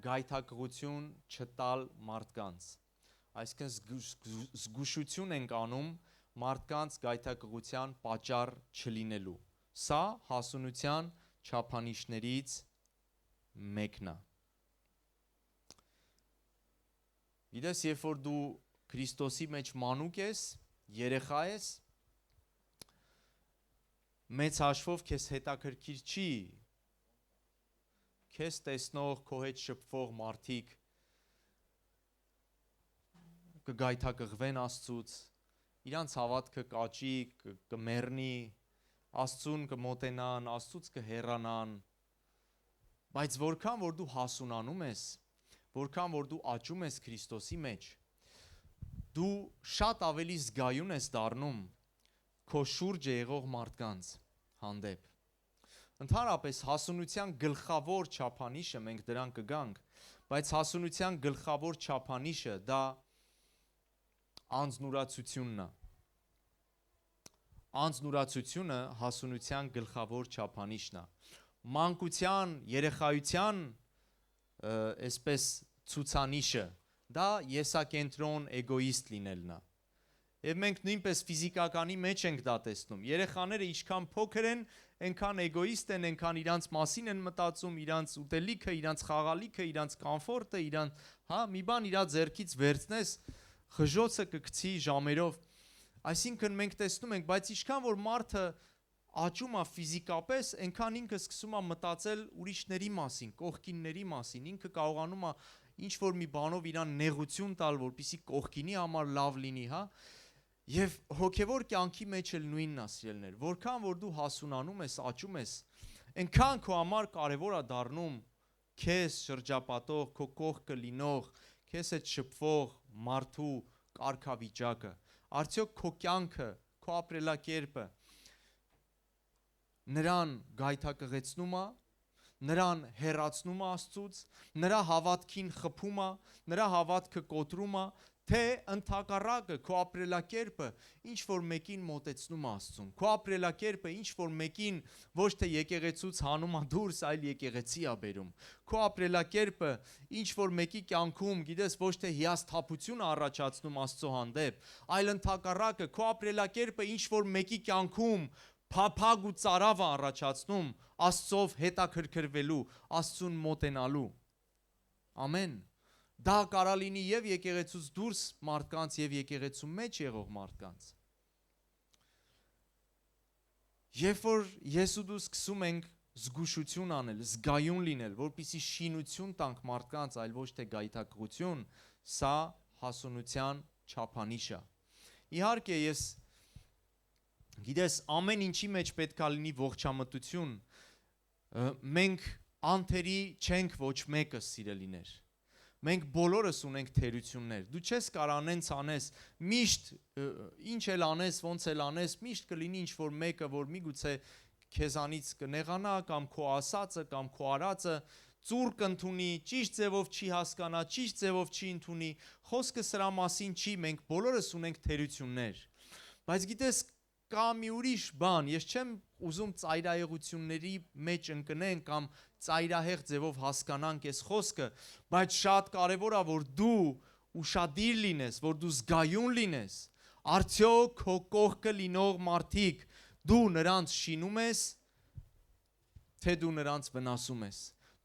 գայթակղություն չտալ մարդկանց, այսինքն զգուշություն ենք անում մարդկանց գայթակղության պատճառ չլինելու, սա հասունության չափանիշներից մեկն է։ Գիտես, երբ որ դու Քրիստոսի մեջ մանուկ ես, երեխա ես, մեծ հաշվով քեզ հետաքրքիր չի քեզ տեսնող, քո հետ շփվող մարդիկ կգայթակղվեն Աստծուց, իրանց հավատքը կաճի, կմեռնի, Աստծուն կմոտենան, Աստծուց կհեռանան, բայց որքան որ դու հասունանում ես, որքան որ դու աճում ես Քրիստոսի մեջ, դու շատ ավելի զգայուն ես դառնում քո շուրջը եղող մարդկանց հանդեպ։ Ընդհանրապես հասունության գլխավոր չափանիշը մենք դրան կգանք, բայց հասունության գլխավոր չափանիշը դա անձնուրացությունն է։ Անձնուրացությունը հասունության գլխավոր չափանիշն է։ Մանկության, երեխայության այսպես ցուցանիշը դա եսակենտրոն էգոիստ լինելն է։ Եվ մենք նույնպես ֆիզիկականի մեջ ենք դա տեսնում։ Երեխաները ինչքան փոքր են, այնքան էգոիստ են, այնքան իրանց մասին են մտածում, իրանց ուտելիքը, իրանց խաղալիքը, իրանց կոմֆորտը, հա, մի բան իրա ձեռքից վերցնես, խժոցը կգցի ժամերով։ Այսինքն մենք տեսնում ենք, բայց ինչքան որ մարդը աճում է ֆիզիկապես, այնքան ինքը սկսում է մտածել ուրիշների մասին, կողքինների մասին, ինքը կարողանում է ինչ որ մի բանով իրան նեղություն տալ, որպեսզի կողքինի համար լավ լինի, հա։ Եվ հոգևոր կյանքի մեջ էլ նույնն է, սիրելիներ, որքան որ դու հասունանում ես, աճում ես, այնքան քո համար կարևոր է դառնում քեզ շրջապատող, քո կողքը լինող, քեզ հետ շփվող մարդու կարգավիճակը։ Արդյոք քո կյանքը, քո ապրելակերպը նրան գայթակղեցնում է, նրան հեռացնում է Աստծուց, նրա հավատքին խփում է, նրա հավատքը կոտրում է, թե ընդհակառակը քո ապրելակերպը ինչ որ մեկին մոտեցնում է Աստծուն, քո ապրելակերպը ինչ որ մեկին ոչ թե եկեղեցուց հանում է դուրս, այլ եկեղեցի է բերում, քո ապրելակերպը ինչ որ մեկի կյանքում, գիտես, ոչ թե հիասթափություն է առաջացնում Աստծո հանդեպ, այլ ընդհակառակը քո ապրելակերպը ինչ որ մեկի կյանքում փափագ ու ծարավ է առաջացնում Աստծով հետաքրքրվելու, Աստծուն մոտենալու։ Ամեն։ Դա կարա լինի եւ եկեղեցուց դուրս մարդկանց եւ եկեղեցու մեջ եղող մարդկանց։ Երբ որ ես ու դու սկսում ենք զգուշություն անել, զգայուն լինել, որպեսզի շինություն տանք մարդկանց, այլ ոչ թե գայթակղություն, սա հասունության չափանիշ է։ Իհարկե ես գիտես, ամեն ինչի մեջ պետք է լինի ողջամտություն, մենք անթերի չենք ոչ մեկը, սիրելիներ, մենք բոլորս ունենք թերություններ, դու չես կարող անենց անես, միշտ ինչ էլ անես, ոնց էլ անես, միշտ կլինի ինչ որ մեկը, որ միգուցե քեզանից կնեղանա, կամ քո ասածը, կամ քո արածը ծուռ կընդունի, ճիշտ ձևով չի հասկանա, ճիշտ ձևով չի ընդունի, խոսքը սրա մասին չի, մենք բոլորս ունենք թերություններ, բայց գիտես, կա մի ուրիշ բան, ես չեմ ուզում ծայրահեղությունների մեջ ընկնենք կամ ծայրահեղ ձևով հասկանանք այս խոսքը, բայց շատ կարևոր է, որ դու ուշադիր լինես, որ դու զգայուն լինես, արդյոք քո կողքը լինող մարդիկ, դու նրանց շինում ես, թե դու նրանց վնասում ես։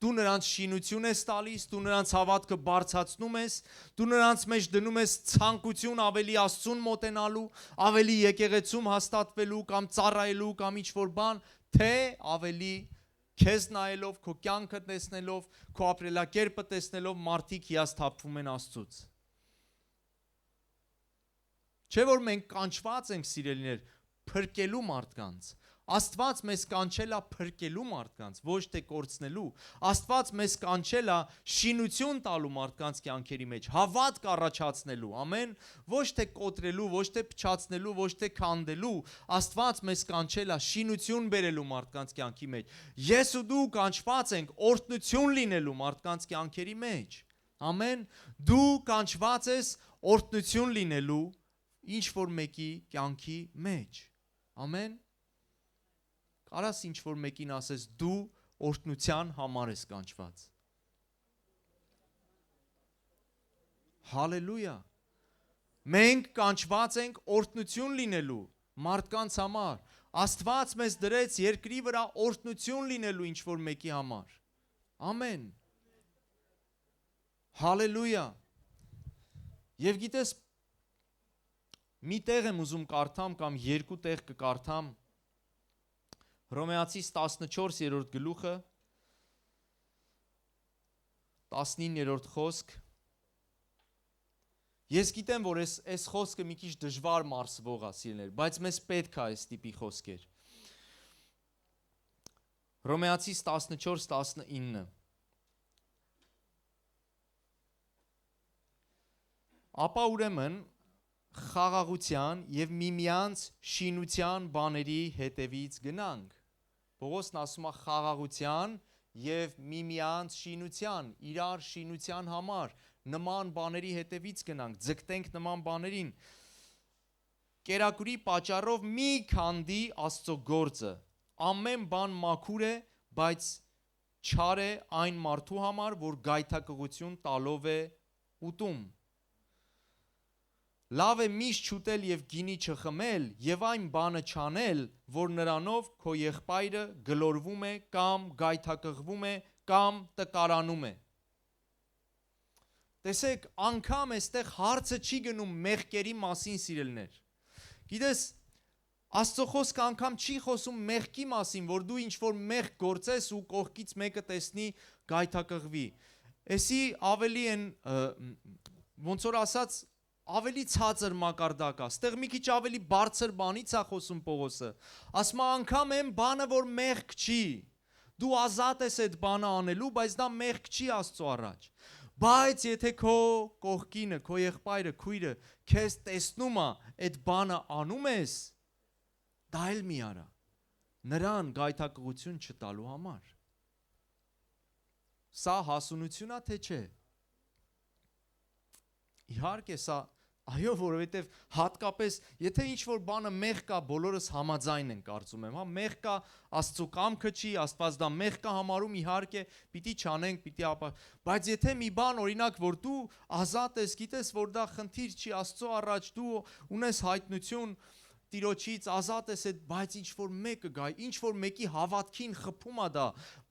Դու նրանց շինություն ես տալիս, դու նրանց հավատքը բարձրացնում ես, դու նրանց մեջ դնում ես ցանկություն ավելի Աստծուն մոտենալու, ավելի եկեղեցում հաստատվելու կամ ծառայելու կամ ինչ-որ բան, թե ավելի քեզ նայելով, քո կյանքը տեսնելով, քո ապրելակերպը տեսնելով մարդիկ հիասթափվում են Աստծուց։ Չէ՞ որ մենք կանչված ենք, սիրելիներ, փրկելու մարդկանց։ Աստված մեզ կանչել է փրկելու մարդկանց, ոչ թե կորցնելու։ Աստված մեզ կանչել է շինություն տալու մարդկանց կյանքերի մեջ, հավատք առաջացնելու, ամեն, ոչ թե կոտրելու, ոչ թե փչացնելու, ոչ թե քանդելու։ Աստված մեզ կանչել է շինություն բերելու մարդկանց կյանքի մեջ։ Ես ու դու կանչված ենք օրհնություն լինելու մարդկանց կյանքերի մեջ։ Ամեն, դու կանչված ես օրհնություն լինելու ինչ որ մեկի կյանքի մեջ։ Ամեն։ Կարաս ինչ որ մեկին ասես դու օրհնության համար ես կանչված։ Հալելույա։ Մենք կանչված ենք օրհնություն լինելու մարդկանց համար։ Աստված մեզ դրեց երկրի վրա օրհնություն լինելու ինչ որ մեկի համար։ Ամեն։ Հալելույա։ Եվ գիտես, մի տեղ եմ ուզում կարդամ կամ երկու տեղ կկարդամ Հռոմեացիս 14-րդ գլուխը 19-րդ խոսք։ Ես գիտեմ, որ այս խոսքը մի քիչ դժվար մարսվող է, սիրելիներ, բայց մեզ պետք է այս տիպի խոսքեր։ Հռոմեացիս 14-19 Ապա ուրեմն խաղաղության և միմյանց շինության բաների հետևից գնանք։ Պողոսն ասում է խաղաղության և միմյանց շինության, իրար շինության համար, նման բաների հետևից գնանք, ձգտենք նման բաներին։ Կերակուրի պատճառով մի քանդի Աստծո գործը, ամեն բան մաքուր է, բայց չար է այն մարդու համար, որ գայթակղություն տալով է ուտում։ Լավ է միշտ չուտել և գինի չխմել և այն բանը չանել, որ նրանով քո եղբայրը գլորվում է կամ գայթակղվում է կամ տկարանում է։ Տեսեք, անգամ այստեղ հարցը չի գնում մեղքերի մասին, սիրելիներ։ Գիտես, Աստծո խոսքը անգամ չի խոսում մեղքի մասին, որ դու ինչ որ մեղք գործես ու կողքից մեկը տեսնի գայթակղվի։ Էսի ավելի են ոնց որ ասած ավելի ցածր մակարդակ է, ստեղ մի քիչ ավելի բարձր բանից է խոսում Պողոսը, ասում է անգամ այն բանը, որ մեղք չի, դու ազատ ես այդ բանը անելու, բայց դա մեղք չի Աստծո առաջ, բայց եթե քո կողքինը, քո եղբայրը, քույրը քեզ տեսնում է այդ բանը անում ես, դա էլ մի արա, նրան գայթակղություն չտալու համար, սա հասունություն է թե չէ, իհարկե սա այո, որովհետև հատկապես, եթե ինչ-որ բանը մեղք կա, բոլորս համաձայն են կարծում եմ, հա, մեղք կա, Աստծո կամքը չի, Աստված դա մեղք կա համարում, իհարկե, պիտի չանենք, պիտի բայց եթե մի բան, օրինակ, որ դու ազատ ես, գիտես, որ դա խնդիր չի Աստծո առաջ, դու ունես հայտնություն Տիրոջից, ազատ ես այդ, բայց ինչ-որ մեկը գա, ինչ-որ մեկի հավատքին խփում է դա,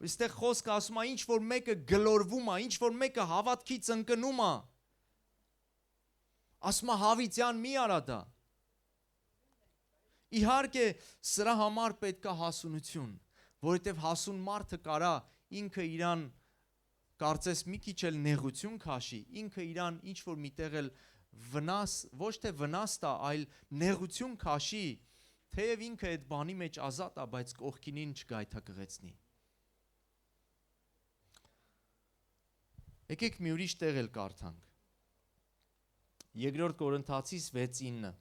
այստեղ խոսքը ասում է, ինչ-որ մեկը գլորվում է, ինչ-որ մեկը հավատքից ընկնում է, ասում է հավիտյան մի արա դա, իհարկե սրա համար պետք է հասունություն, որովհետև հասուն մարդը կարա ինքը իրան կարծես մի քիչ էլ նեղություն քաշի, ինքը իրան ինչ-որ միտեղ էլ վնաս, ոչ թե վնաս տա, այլ նեղություն քաշի, թեև ինքը այդ բանի մեջ ազատ է, բայց կողքինին չգայթակղեցնի։ Եկեք մի ուրիշ տեղ էլ կարդանք։ Երկրորդ Կորինթացիս 6:9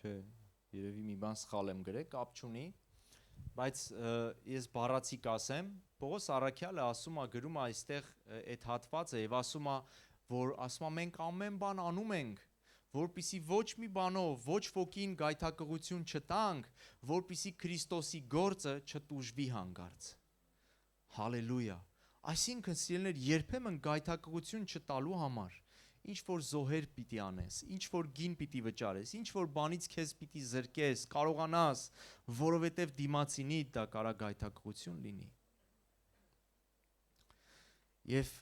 Չէ, երևի մի բան սխալ եմ գրել, կապ չունի, բայց ես բառացի կասեմ, Պողոս առաքյալը ասում է, գրում է այստեղ այդ հատվածը եւ ասում է, որ ասում է մենք ամեն բան անում ենք, որպիսի ոչ մի բանով, ոչ ոքին գայթակղություն չտանք, որպիսի Քրիստոսի գործը չտուժվի հանգարց։ Հալելույա։ Այսինքն սիրելիներ, երբեմն գայթակղություն չտալու համար ինչ որ զոհեր պիտի անես, ինչ որ գին պիտի վճարես, ինչ որ բանից քեզ պիտի զրկես, կարողանաս, որովհետև դիմացինի դա կարա գայթակղություն լինի։ Եվ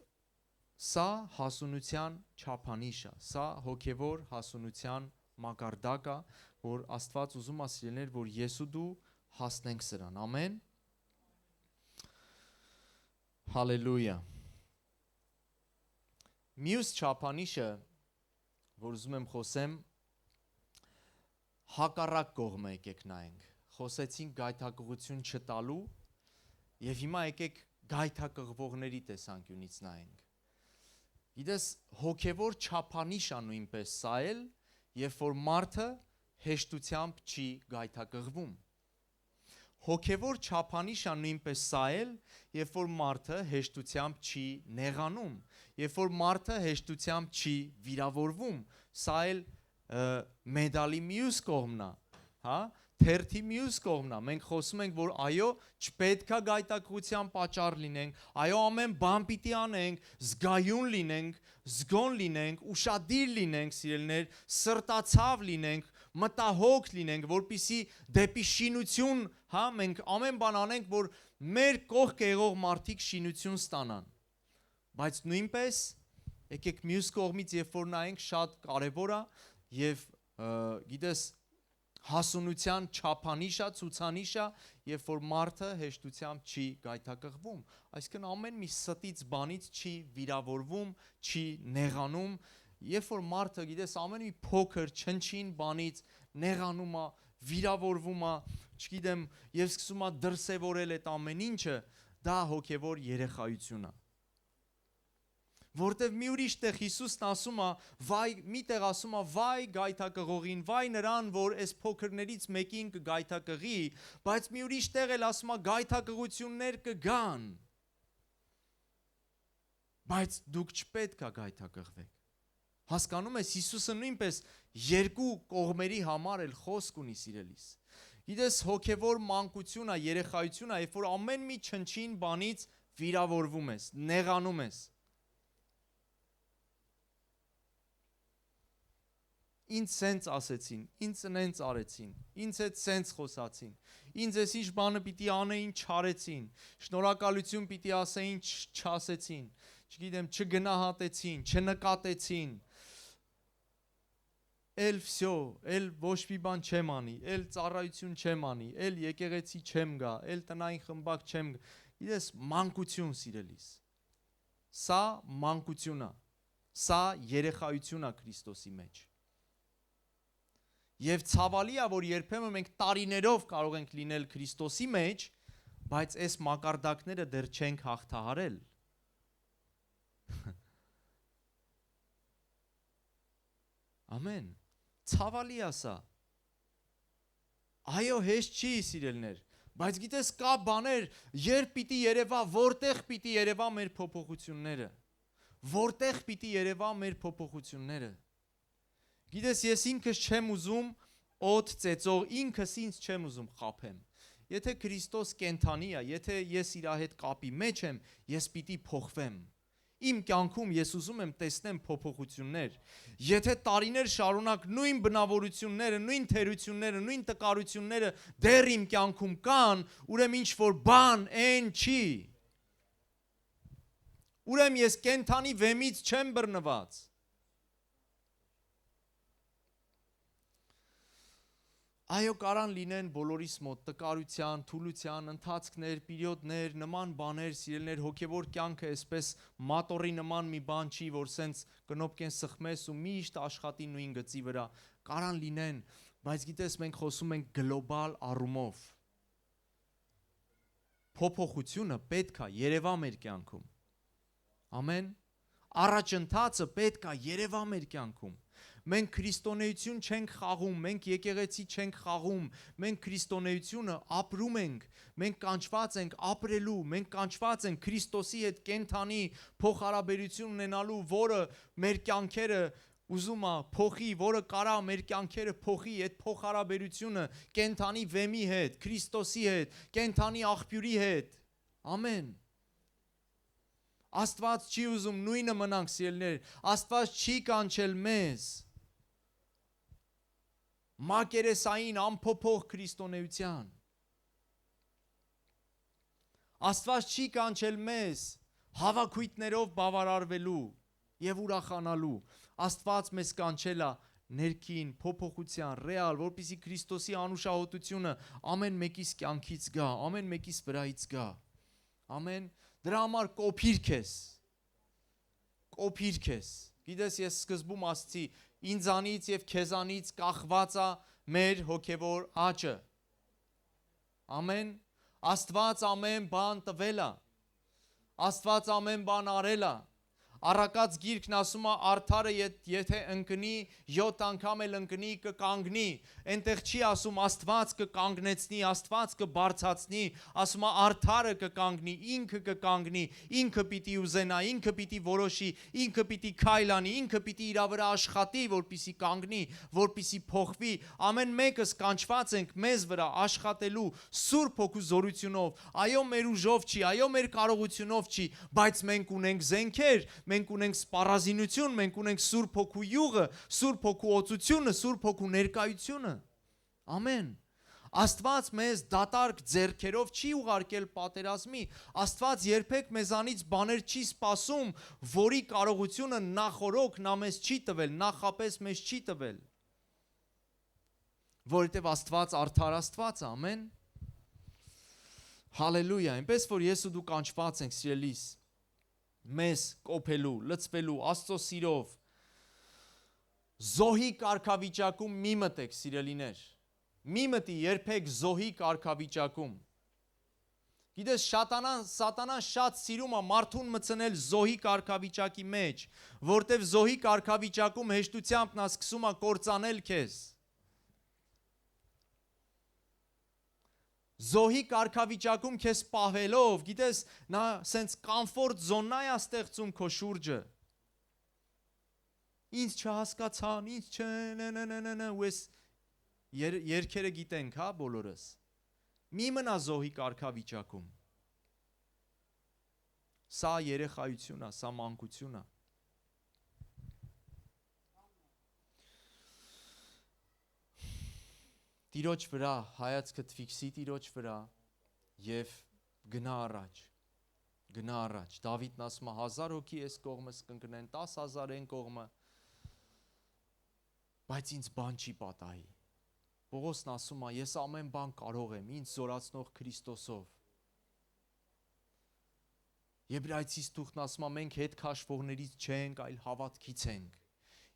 սա հասունության չափանիշ է, սա հոգևոր հասունության մակարդակ է, որ Աստված ուզում է սիրելիներ, որ ես ու դու հասնենք սրան։ Ամեն։ Հալելույա։ Մյուս չափանիշը, որ ուզում եմ խոսեմ, հակառակ կողմը եկեք նայենք, խոսեցինք գայթակղություն չտալու և հիմա եկեք գայթակղվողների տեսանկյունից նայենք։ Գիտես, հոգևոր չափանիշ է նույնպես սա էլ, երբ որ մարդը հեշտությամբ չի գայթակղվում։ Հոգևոր չափանիշ է նույնպես սա էլ, երբ որ մարդը հեշտությամբ չի նեղանում, երբ որ մարդը հեշտությամբ չի վիրավորվում, սա էլ մեդալի մյուս կողմն է, հա, թերթի մյուս կողմն է, մենք խոսում ենք, որ այո, չպետք է գայթակղության պատճառ լինենք, այո, ամեն բան պիտի անենք, զգայուն լինենք, զգոն լինենք, ուշադիր լինենք, սիրելիներ, սրտացավ լինենք, մտահոգ լինենք, որպիսի դեպի շինություն, հա, մենք ամեն բան անենք, որ մեր կողքը եղող մարդիկ շինություն ստանան։ Բայց նույնպես, եկեք մյուս կողմից, երբ որ նայենք, շատ կարևոր է եւ գիտես հասունության չափանիշ է, ցուցանիշ է, երբ որ մարդը հեշտությամբ չի գայթակղվում, այսինքն ամեն մի ստից բանից չի վիրավորվում, չի նեղանում, երբ որ մարդը գիտես ամեն մի փոքր չնչին բանից նեղանում է, վիրավորվում է, չգիտեմ, եւ սկսում է դրսևորել այդ ամեն ինչը, դա հոգեվոր երեխայություն է։ Որտեվ մի ուրիշ տեղ Հիսուսն ասում է, վայ, մի տեղ ասում է, վայ գայթակղողին, վայ նրան, որ այս փոքրներից մեկին կգայթակղի, բայց մի ուրիշ տեղ էլ ասում է, գայթակղություններ կգան։ բայց դուք չպետք է գայթակղվեք։ Հասկանում ես, Հիսուսը նույնպես երկու կողմերի համար էլ խոսք ունի, սիրելիս։ Գիտես, հոգևոր մանկությունը, երեխայությունը, երբ որ ամեն մի չնչին բանից վիրավորվում ես, նեղանում ես։ Ինձ սենց ասեցին, ինձ նենց արեցին, ինձ հետ սենց խոսացին, ինձ ես ինչ բանը պիտի անեին, չարեցին, շնորհակալություն պիտի ասեին, չասեցին, չգիտեմ, չգնահատեցին, չնկատեցին, էլ վсё, էլ ոչ մի բան չեմ անի, էլ ծառայություն չեմ անի, էլ եկեղեցի չեմ գա, էլ տնային խմբակ չեմ գա։ Գիտես, մանկություն, սիրելիս։ Սա մանկություն է, սա երեխայություն է Քրիստոսի մեջ։ Եվ ցավալի է, որ երբեմն մենք տարիներով կարող ենք լինել Քրիստոսի մեջ, բայց այս մակարդակները դեռ չենք հաղթահարել։ Ամեն։ Ցավալի է սա։ Այո, հեշտ չի, սիրելներ, բայց գիտես, կա բաներ, երբ պիտի երևա, որտեղ պիտի երևա մեր փոփոխությունները։ Որտեղ պիտի երևա մեր փոփոխությունները։ Գիտես, ես ինքս չեմ ուզում օդ ծեծող, ինքս ինձ չեմ ուզում խաբեմ։ Եթե Քրիստոս կենթանի է, եթե ես իր հետ կապի մեջ եմ, ես պիտի փոխվեմ։ Իմ կյանքում ես ուզում եմ տեսնեմ փոփոխություններ։ Եթե տարիներ շարունակ նույն բնավորությունները, նույն թերությունները, նույն տկարությունները դեռ իմ կյանքում կան, ուրեմն ինչ որ բան այն չի։ Ուրեմն ես կենթանի վեմից չեմ բռնված։ Այո, կարան լինեն բոլորիս մոտ տկարության, թուլության, ընթացքներ, պիրիոդներ, նման բաներ, սիրելներ, հոգևոր կյանքը այսպես մատորի նման մի բան չի, որ սենց կնոպկեն սխմես ու միշտ աշխատի նույն գծի վրա։ Կարան լինեն, բայց գիտես, մենք խոսում ենք գլոբալ առումով։ Փոփոխությունը պետք է երևա մեր կյանքում։ Ամեն։ Առաջընթացը պետք է երևա մեր կյանքում։ Մենք քրիստոնեություն չենք խաղում, մենք եկեղեցի չենք խաղում, մենք քրիստոնեությունը ապրում ենք, մենք կանչված ենք ապրելու, մենք կանչված ենք Քրիստոսի հետ կենթանի փոխհարաբերություն ունենալու, որը մեր կյանքերը ուզում է փոխի, որը կարա մեր կյանքերը փոխի, այդ փոխհարաբերությունը կենթանի վեմի հետ, Քրիստոսի հետ, կենթանի աղբյուրի հետ։ Ամեն։ Աստված չի ուզում նույնը մնանք, սիրելիներ, Աստված չի կանչել մեզ մակերեսային ամփոփող քրիստոնեության։ Աստված չի կանչել մեզ հավաքույթներով բավարարվելու եւ ուրախանալու։ Աստված մեզ կանչել է ներքին փոփոխության, ռեալ, որպեսզի Քրիստոսի անուշահոտությունը ամեն մեկիս կյանքից գա, ամեն մեկիս վրայից գա։ Ամեն։ Դրա համար կոփիր քեզ։ Կոփիր քեզ։ Գիտես, ես սկզբում ասացի, ինձանից եւ քեզանից կախված է մեր հոգևոր աճը։ Ամեն։ Աստված ամեն բան տվել է։ Աստված ամեն բան արել է։ Առակած գիրքն ասում է արդարը եթե ընկնի 7 անգամ էլ ընկնի կկանգնի, այնտեղ չի ասում Աստված կկանգնեցնի, Աստված կբարձրացնի, ասում է արդարը կկանգնի, ինքը կկանգնի, ինքը պիտի ուզենա, ինքը պիտի որոշի, ինքը պիտի քայլ անի, ինքը պիտի իր վրա աշխատի, որպեսզի կանգնի, որպեսզի փոխվի։ Ամեն մեկս կանչված ենք մեզ վրա աշխատելու Սուրբ Հոգու զորությունով։ Այո, մեր ուժով չի, այո, մեր կարողությունով չի, բայց մենք ունենք զենքեր, մենք ունենք սպառազինություն, մենք ունենք Սուրբ Հոգու յուղը, Սուրբ Հոգու օծությունը, Սուրբ Հոգու ներկայությունը։ Ամեն։ Աստված մեզ դատարկ ձեռքերով չի ուղարկել պատերազմի։ Աստված երբեք մեզանից բաներ չի սպասում, որի կարողությունը նախորոք նա մեզ չի տվել, նախապես մեզ չի տվել։ Որովհետև Աստված արդար Աստված է, ամեն։ Հալելույա, այնպես որ ես ու դու կանչված ենք, սիրելիս, մեզ կոփելու, լցվելու, Աստծո սիրով, զոհի կարգավիճակում մի մտեք, սիրելիներ, մի մտի երբեք զոհի կարգավիճակում։ Գիտես, սատանան շատ սիրում է մարդուն մտցնել զոհի կարգավիճակի մեջ, որտև զոհի կարգավիճակում հեշտությամբ նա սկսում է կործանել քեզ։ Զոհի կարգավիճակում քեզ պահելով, գիտես, նա սենց կոմֆորտ զոնա է ստեղծում քո շուրջը։ Ինձ չհասկացան, ինձ ու ես երկերը գիտենք, հա, բոլորս։ Մի մնա զոհի կարգավիճակում։ Սա երեխայություն է, սա մանկություն է։ Տիրոջ վրա հայացքդ ֆիքսի Տիրոջ վրա եւ գնա առաջ։ Գնա առաջ։ Դավիթն ասում է 1000 հոգի այս կողմս կընկնեն, 10000 այն կողմը, բայց ինձ բան չի պատահի։ Պողոսն ասում է ես ամեն բան կարող եմ ինձ զորացնող Քրիստոսով։ Եբրայեցիս թուղթն ասում է մենք հետ քաշվողներից չենք, այլ հավատքից ենք։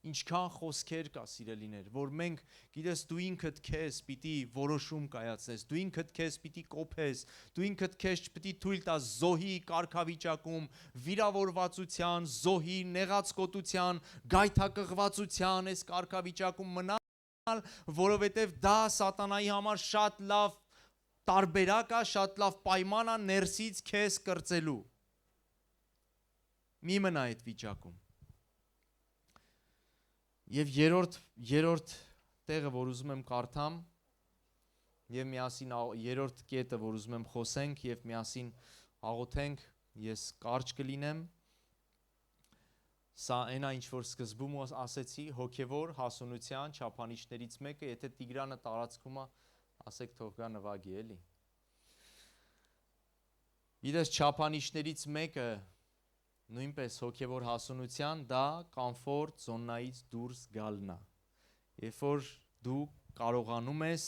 Ինչքան խոսքեր կա սիրելիներ, որ մենք, գիտես, դու ինքդ քեզ պիտի որոշում կայացնես, դու ինքդ քեզ պիտի կոփես, դու ինքդ քեզ չպիտի թույլ տաս զոհի կարգավիճակում, վիրավորվածության, զոհի, նեղացկոտության, գայթակղվածության այս կարգավիճակում մնալ, որովհետև դա սատանայի համար շատ լավ տարբերակ է, շատ լավ պայման է ներսից քեզ կրծելու։ Մի մնա այդ վիճակում։ Եվ երրորդ տեղը, որ ուզում եմ կարդամ, եւ միասին երրորդ կետը, որ ուզում եմ խոսենք եւ միասին աղոթենք, ես կարճ կլինեմ։ Սա այնա ինչ որ սկզբում ասեցի, հոգեվոր հասունության չափանիշներից մեկը, եթե Տիգրանը տարածքում է, ասեք թող գա նվագի, էլի։ Գիտես, չափանիշներից մեկը նույնպես հոգևոր հասունության դա կոմֆորտ զոնայից դուրս գալն է։ Երբ որ դու կարողանում ես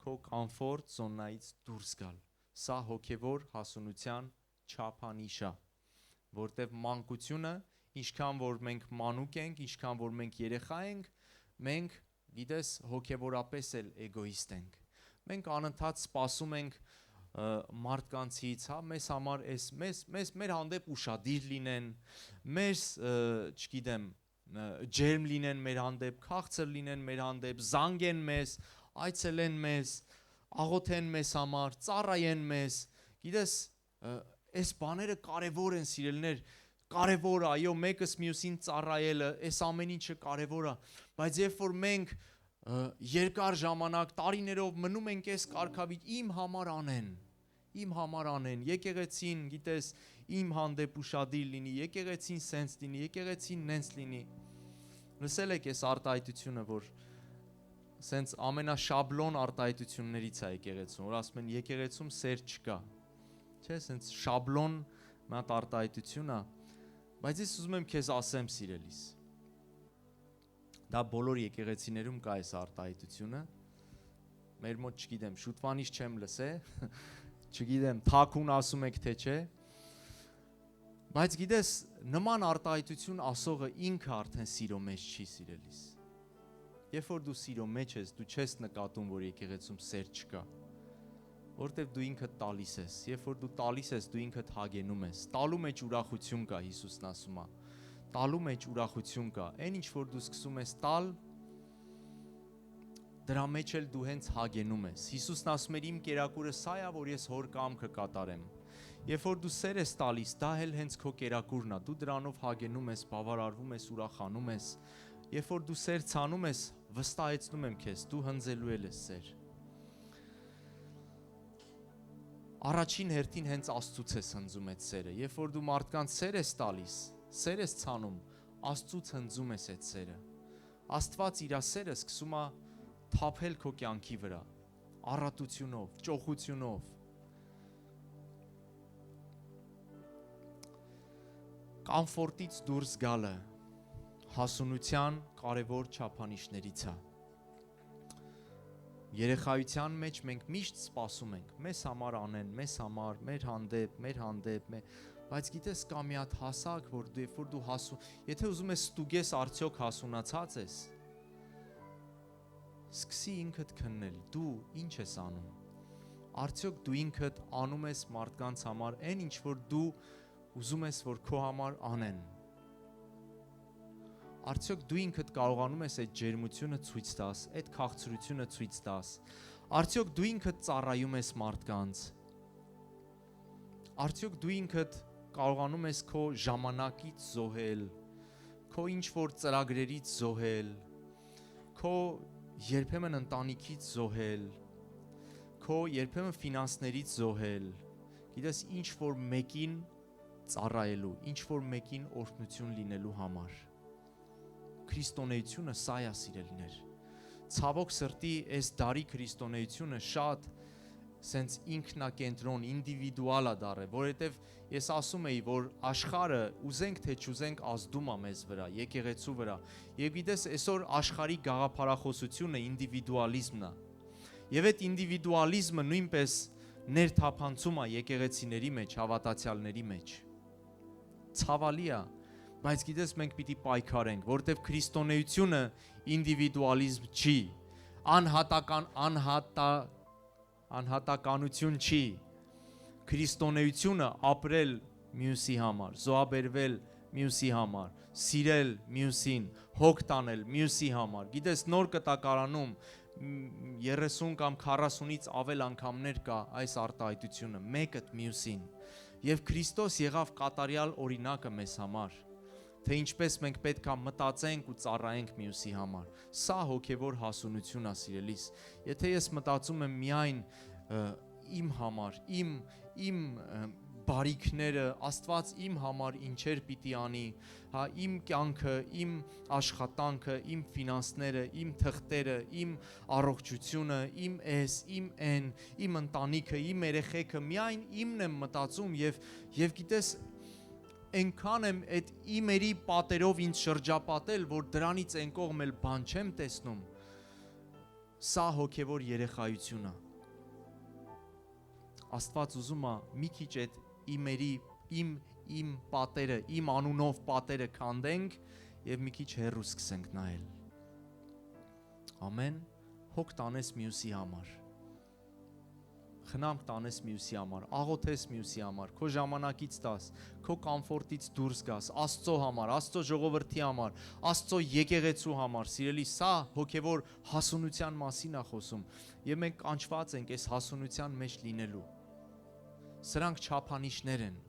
քո կոմֆորտ զոնայից դուրս գալ, սա հոգևոր հասունության չափանիշ է, որտեղ մանկությունը, ինչքան որ մենք մանուկ ենք, ինչքան որ մենք երեխա ենք, մենք, գիտես, հոգևորապես էլ էգոիստ ենք։ Մենք անընդհատ սպասում ենք մարդկանցից, հա, մեզ համար մեր հանդեպ ուշադիր լինեն, մեզ, չգիտեմ, ջերմ լինեն մեր հանդեպ, քաղցր լինեն մեր հանդեպ, զանգեն մեզ, այցելեն մեզ, աղոթեն մեզ համար, ծառայեն մեզ, գիտես, այս բաները կարևոր են սիրելիներ, կարևոր է, այո, մեկս մյուսին ծառայելը, այս ամեն ինչը կարևոր է, բայց երբ որ մենք երկար ժամանակ տարիներով մնում ենք այս կարգավիճ իմ համար անեն, եկեղեցին, գիտես, իմ հանդեպ ուշադիր լինի, եկեղեցին սենց լինի, եկեղեցին նենց լինի։ Լսել եք այս արտահայտությունը, որ սենց ամենաշաբլոն արտահայտություններից է եկեղեցում, որ ասում են եկեղեցում սեր չկա, չէ, սենց շաբլոն մատ արտահայտություն է, բայց ես ուզում եմ քեզ ասեմ սիրելիս, դա բոլոր եկեղեցիներում կա այս արտահայտությունը, մեր մոտ չգիտեմ, շուտվանից չեմ լսե, չգիտեմ, թաքուն ասում եք թե չէ, բայց գիտես, նման արտահայտություն ասողը ինքը արդեն սիրո մեջ չի սիրելիս, երբ որ դու սիրո մեջ ես, դու չես նկատում, որ եկեղեցում սեր չկա, որտև դու ինքդ տալիս ես, երբ որ դու տալիս ես, դու ինքդ հագենում ես, տալու մեջ ուրախություն կա, Հիսուսն ասում է, տալու մեջ ուրախություն կա, այն ինչ որ դու սկսում ես տալ, դրա մեջ էլ դու հենց հագենում ես, Հիսուսն ասում էր իմ կերակուրը սա է, որ ես հոր կամքը կատարեմ, երբ որ դու սեր ես տալիս, դա էլ հենց քո կերակուրն է, դու դրանով հագենում ես, բավարարվում ես, ուրախանում ես, երբ որ դու սեր ցանում ես, վստահեցնում եմ քեզ, դու հնձելու ես սեր, առաջին հերթին հենց Աստծուց ես հնձում այդ սերը, երբ որ դու մարդկանց սեր ես տալիս, սեր ես ցանում, Աստծուց հնձում ես այդ սերը, Աստված իր սերը սկսում է թափել քո կյանքի վրա, առատությունով, ճոխությունով, կոմֆորտից դուրս գալը, հասունության կարևոր չափանիշներից է, երեխայության մեջ մենք միշտ սպասում ենք, մեզ համար անեն, մեզ համար, մեր հանդեպ, բայց գիտես կա մի հատ հասակ, որ դու հասուն, եթե ուզում ես ստուգես արդյոք հասունացած ես, սկսի ինքդ քննել, դու ինչ ես անում, արդյոք դու ինքդ անում ես մարդկանց համար, այն ինչ որ դու ուզում ես, որ քո համար անեն, արդյոք դու ինքդ կարողանում ես այդ ջերմությունը ցույց տաս, այդ քաղցրությունը ցույց տաս, Արդյոք դու ինքդ ծառայում ես մարդկանց։ Արդյոք դու ինքդ կարողանում ես քո ժամանակից զոհել, քո ինչ-որ ծրագրերից զոհել, քո երբեմն ընտանիքից զոհել, քո երբեմն ֆինանսներից զոհել, գիտես ինչ-որ մեկին ծառայելու, ինչ-որ մեկին օրհնություն լինելու համար։ Քրիստոնեությունը սա է, սիրելիներ։ Ցավոք սրտի այս դարի քրիստոնեությունը շատ սենց ինքնակենտրոն, ինդիվիդուալ է դառել, որովհետև ես ասում էի, որ աշխարհը ուզենք թե չուզենք ազդում է մեզ վրա, եկեղեցու վրա։ Եվ գիտես, այսօր աշխարհի գաղափարախոսությունը ինդիվիդուալիզմն է։ Եվ այդ ինդիվիդուալիզմը նույնպես ներթափանցում է եկեղեցիների մեջ, հավատացյալների մեջ։ Ցավալի է, բայց գիտես մենք պիտի պայքարենք, որովհետև քրիստոնեությունը ինդիվիդուալիզմ չի, անհատականություն չի։ Քրիստոնեությունը ապրել մյուսի համար, զոհաբերվել մյուսի համար, սիրել մյուսին, հոգ տանել մյուսի համար։ Գիտես նոր կտակարանում 30 կամ 40-ից ավել անգամներ կա այս արտահայտությունը, մեկը մյուսին։ Եվ Քրիստոս եղավ կատարյալ օրինակը մեզ համար, թե ինչպես մենք պետք է մտածենք ու ծառայենք մյուսի համար։ Սա հոգևոր հասունություն է, սիրելիս։ Եթե ես մտածում եմ միայն իմ համար, իմ բարիքները, Աստված իմ համար ինչեր պիտի անի, հա, իմ կյանքը, իմ աշխատանքը, իմ ֆինանսները, իմ թղթերը, իմ առողջությունը, իմ էս, իմ են, իմ ընտանիքը, իմ երեխեքը, միայն իմն եմ մտածում եւ գիտես այնքան եմ այդ իմերի պատերով ինձ շրջապատել, որ դրանից այն կողմ էլ բան չեմ տեսնում։ Սա հոգևոր երեխայություն է։ Աստված ուզում է մի քիչ այդ իմերի, իմ պատերը, իմ անունով պատերը քանդենք եւ մի քիչ հեռու սկսենք նայել։ Ամեն, հոգ տանես մյուսի համար։ Խնամք տանես մյուսի համար, աղոթես մյուսի համար, քո ժամանակից տաս, քո կոմֆորտից դուրս գաս, Աստծո համար, Աստծո ժողովրդի համար, Աստծո եկեղեցու համար, սիրելի, սա հոգևոր հասունության մասին է խոսում, եւ մենք կանչված ենք այս հասունության մեջ լինելու։ Սրանք չափանիշներ են։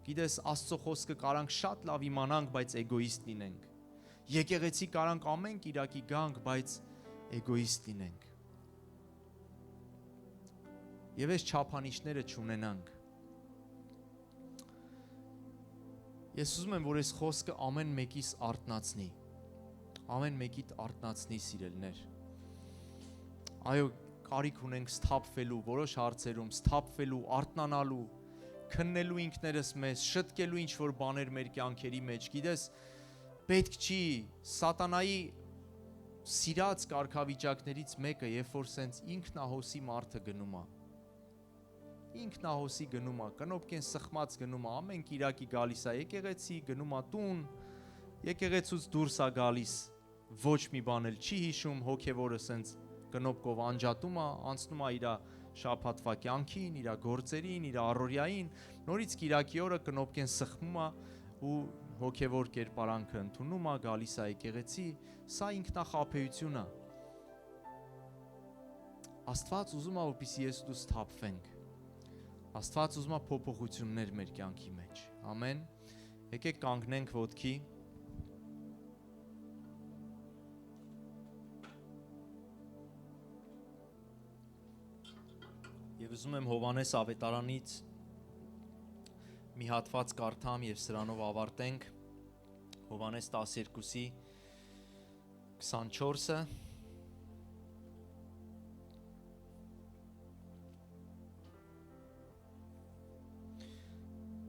Գիտես, Աստծո խոսքը կարանք շատ լավ իմանանք, բայց էգոիստ լինենք։ Եկեղեցի կարանք ամեն կիրակի գանք, բայց էգոիստ լինենք։ Եվ այս չափանիշները չունենանք։ Ես ուզում եմ, որ այս խոսքը ամեն մեկիս արթնացնի։ Ամեն մեկիդ արթնացնի, սիրելիներ։ Այո, կարիք ունենք սթափվելու, որոշ հարցերում սթափվելու, արթնանալու, քննելու ինքներս մեզ, շտկելու ինչ-որ բաներ մեր կյանքերի մեջ։ Գիտես, պետք չի սատանայի սիրած կարգավիճակներից մեկը, երբ որ սենց ինքնահոսի մարդը գնում է։ Ինքնահոսի գնում է, կնոպկեն սխմած գնում է, ամեն կիրակի գալիս է եկեղեցի, գնում է տուն, եկեղեցուց դուրս է գալիս, ոչ մի բան էլ չի հիշում, հոգևորը սենց կնոպկով անջատում է, անցնում է իր շաբաթվա կյանքին, իր գործերին, իր առօրյային, նորից կիրակի օրը կնոպկեն սխմում է ու հոգևոր կերպարանքը ընդունում է, գալիս է եկեղեցի, սա ինքնախաբեություն է։ Աստված ուզում է, որպեսզի ես ու դու սթափվենք։ Աստված ուզում է փոփոխություններ մեր կյանքի մեջ։ Ամեն։ Եկեք կանգնենք ոտքի։ Եվ ուզում եմ Հովհաննես ավետարանից մի հատված կարդամ եւ սրանով ավարտենք։ Հովհաննես 12-ի 24-ը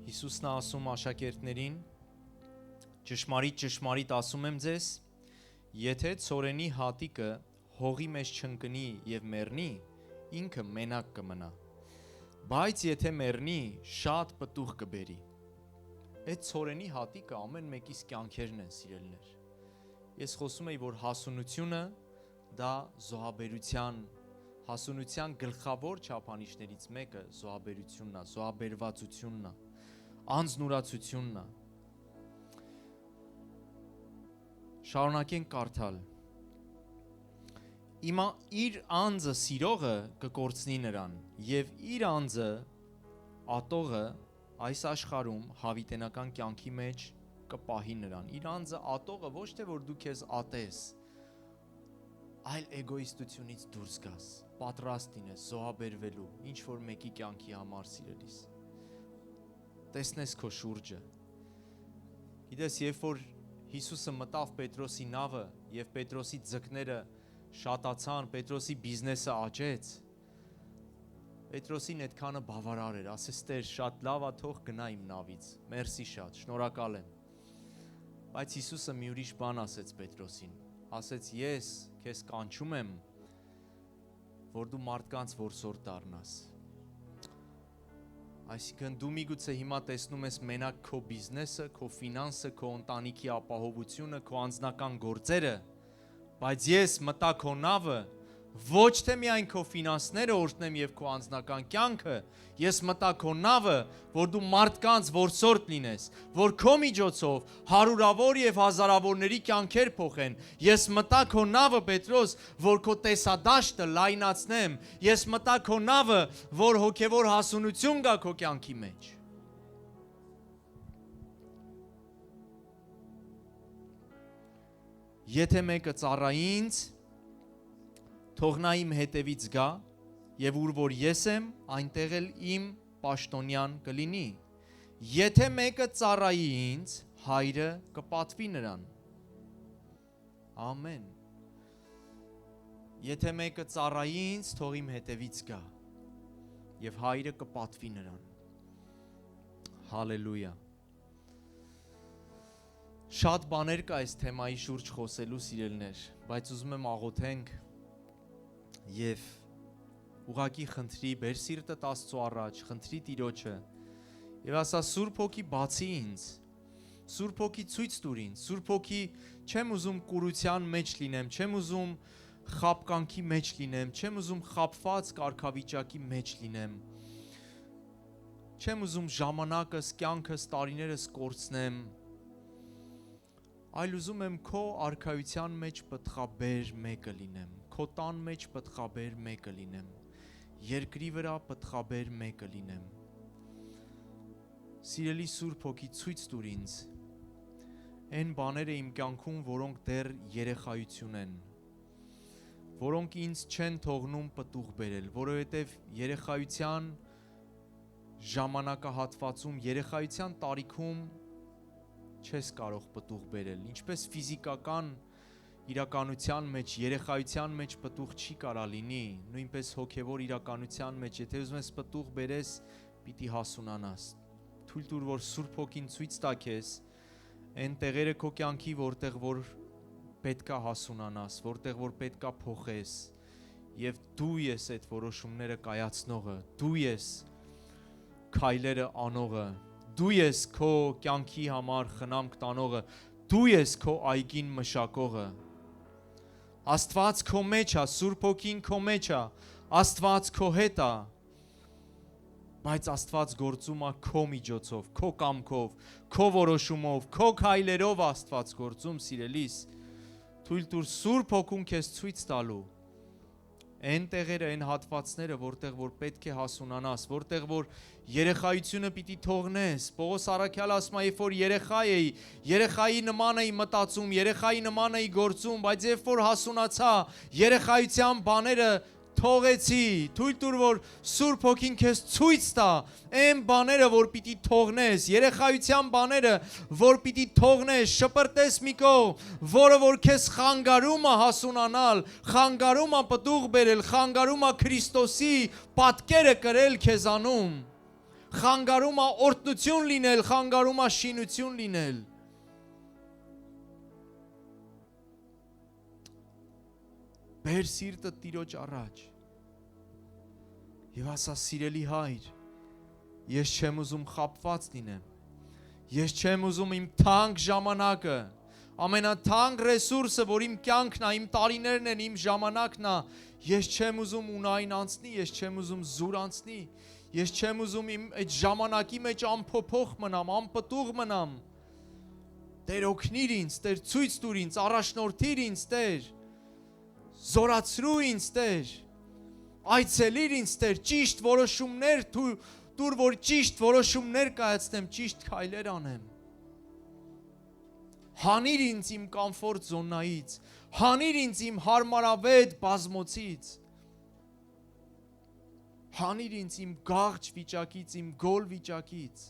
Հիսուսն է ասում աշակերտներին. ճշմարիտ ասում եմ ձեզ, եթե ցորենի հատիկը հողի մեջ չընկնի եւ մեռնի, ինքը մենակ կմնա, բայց եթե մեռնի, շատ պտուղ կբերի։ Այդ ցորենի հատիկը ամեն մեկիս կյանքերն են, սիրելիներ։ Ես խոսում եի, որ հասունությունը դա հասունության գլխավոր չափանիշներից մեկը զոհաբերությունն է, զոհաբերվածությունն է, անձնուրացությունն է։ Շարունակենք կարդալ։ Իմա իր անձը սիրողը կկորցնի նրան եւ իր անձը ատողը այս աշխարհում հավիտենական կյանքի մեջ կպահի նրան։ Իր անձը ատողը ոչ թե որ դու քեզ ատես, այլ էգոիստությունից դուրս գաս, պատրաստ լինես զոհաբերվելու ինչ որ մեկի կյանքի համար սիրելիս։ Տեսնես քո շուրջը։ Գիտես, երբ որ Հիսուսը մտավ Պետրոսի նավը եւ Պետրոսի ձկները շատացան, Պետրոսի բիզնեսը աճեց, Պետրոսին այդքանը բավարար էր, ասես Տեր, շատ լավ է, թող գնա իմ նավից, մերսի շատ, շնորհակալ եմ։ Բայց Հիսուսը մի ուրիշ բան ասեց Պետրոսին, ասեց ես քեզ կանչում եմ, որ դու մարդկանց որսորդ դառնաս։ Այսինքն դու միգուցե հիմա տեսնում ես մենակ քո բիզնեսը, քո ֆինանսը, քո ընտանիքի ապահովությունը, քո անձնական գործերը, բայց ես մտա քո նավը, ոչ թե միայն քո ֆինանսները օրհնեմ եւ քո անձնական կյանքը, ես մտա քո նավը, որ դու մարդկանց որսորդ լինես, որ քո միջոցով հարյուրավոր եւ հազարավորների կյանքեր փոխեն։ Ես մտա քո նավը, Պետրոս, որ քո տեսադաշտը լայնացնեմ։ Ես մտա քո նավը, որ հոգեվոր հասունություն գա քո կյանքի մեջ։ Եթե մեկը ծառայի ինձ, թող նա իմ հետևից գա, եւ ուր որ ես եմ, այնտեղ էլ իմ պաշտոնյան կլինի։ Եթե մեկը ծառայի ինձ, հայրը կպատվի նրան։ Ամեն։ Եթե մեկը ծառայի ինձ, թող իմ հետևից գա, եւ հայրը կպատվի նրան։ Հալելույա։ Շատ բաներ կա այս թեմայի շուրջ խոսելու, սիրելիներ, բայց ուզում եմ աղոթենք եւ ուղակի խնդրի բեր սիրտդ Աստծո առաջ, խնդրի Տիրոջը եւ ասա Սուրբ Հոգի բացի ինձ, Սուրբ Հոգի ցույց տուր ինձ, Սուրբ Հոգի չեմ ուզում կուրության մեջ լինեմ, չեմ ուզում խապկանքի մեջ լինեմ, չեմ ուզում խապված կարգավիճակի մեջ լինեմ, չեմ ուզում ժամանակս, կյանքս, տարիներս կորցնեմ, այլ ուզում եմ քո արքայության մեջ պտղաբեր մեկը լինեմ, քո տան մեջ պտղաբեր մեկը լինեմ, երկրի վրա պտղաբեր մեկը լինեմ։ Սիրելի Սուրբ Հոգի ցույց տուր ինձ այն բաները իմ կյանքում, որոնք դեռ երեխայություն են, որոնք ինձ չեն թողնում պտուղ բերել, որովհետև երեխայության ժամանակահատվածում, երեխայության տարիքում չես կարող պտուղ բերել, ինչպես ֆիզիկական իրականության մեջ, երեխայության մեջ պտուղ չի կարա լինի, նույնպես հոգևոր իրականության մեջ, եթե ուզում ես պտուղ բերես, պիտի հասունանաս։ Թույլ տուր, որ Սուրբ Հոգին ցույց տա քեզ այն տեղերը քո կյանքի, որտեղ որ պետքա հասունանաս, որտեղ որ պետքա փոխես, եւ դու ես այդ որոշումները կայացնողը, դու ես քայլերը անողը, դու ես քո կյանքի համար խնամք տանողը, դու ես քո այգին մշակողը։ Աստված քո մեջ է, Սուրբ Հոգին քո մեջ է, Աստված քո հետ է, բայց Աստված գործում է քո միջոցով, քո կամքով, քո որոշումով, քո քայլերով Աստված գործում, սիրելիս։ Թույլ տուր Սուրբ Հոգուն քեզ ցույց տալու այն տեղերը, այն հատվածները, որտեղ որ պետք է հասունանաս, որտեղ որ երեխայությունը պիտի թողնես։ Պողոս առաքյալը ասում է, երբ որ երեխա էի, երեխայի նման էի մտածում, երեխայի նման էի գործում, բայց երբ որ հասունացա, երեխայության բաները թողեցի։ Թույլ տուր, որ Սուրբ Հոգին քեզ ցույց տա այն բաները, որ պիտի թողնես, երեխայության բաները, որ պիտի թողնես, շպրտես մի կողմ, որը որ քեզ խանգարում է հասունանալ, խանգարում է պտուղ բերել, խանգարում է Քրիստոսի պատկերը կրել քեզանում, խանգարում է օրհնություն լինել, խանգարում է շինություն լինել։ Բեր սիրտը Տիրոջ առաջ եւ ասա սիրելի Հայր, ես չեմ ուզում խապված լինեմ, ես չեմ ուզում իմ թանկ ժամանակը, ամենաթանկ ռեսուրսը, որ իմ կյանքն է, իմ տարիներն են, իմ ժամանակն է, ես չեմ ուզում ունայն անցնի, ես չեմ ուզում զուր անցնի, ես չեմ ուզում իմ այդ ժամանակի մեջ անփոփոխ մնամ, անպտուղ մնամ։ Տեր օգնիր ինձ, Տեր ցույց տուր ինձ, առաջնորդիր ինձ, Տեր։ Զորացրու ինձ Տեր, այցելիր ինձ Տեր, ճիշտ որոշումներ տուր, որ ճիշտ որոշումներ կայացնեմ, ճիշտ քայլեր անեմ։ Հանիր ինձ իմ կոմֆորտ զոնայից, հանիր ինձ իմ հարմարավետ բազմոցից, հանիր ինձ իմ գաղջ վիճակից, իմ գոլ վիճակից։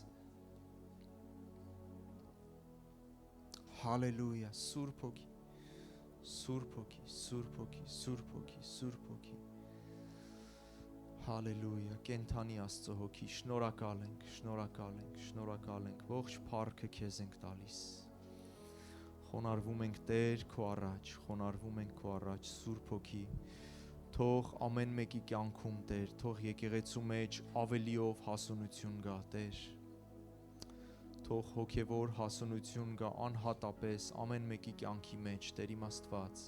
Հալելույա, Սուրբ Հոգի, Սուրբ Հոգի, Սուրբ Հոգի, Սուրբ Հոգի, Սուրբ Հոգի։ Հալելույա, կենթանի Աստծո Հոգի, շնորհակալ ենք, շնորհակալ ենք, շնորհակալ ենք, ողջ փառքը քեզ ենք տալիս։ Խոնարհվում ենք Տեր քո առաջ, խոնարհվում ենք քո առաջ, Սուրբ Հոգի, թող ամեն մեկի կյանքում Տեր, թող եկեղեցու մեջ ավելիով հասունություն գա, Տեր, թող հոգևոր հասունություն գա անհատապես ամեն մեկի կյանքի մեջ, Տեր իմ Աստված,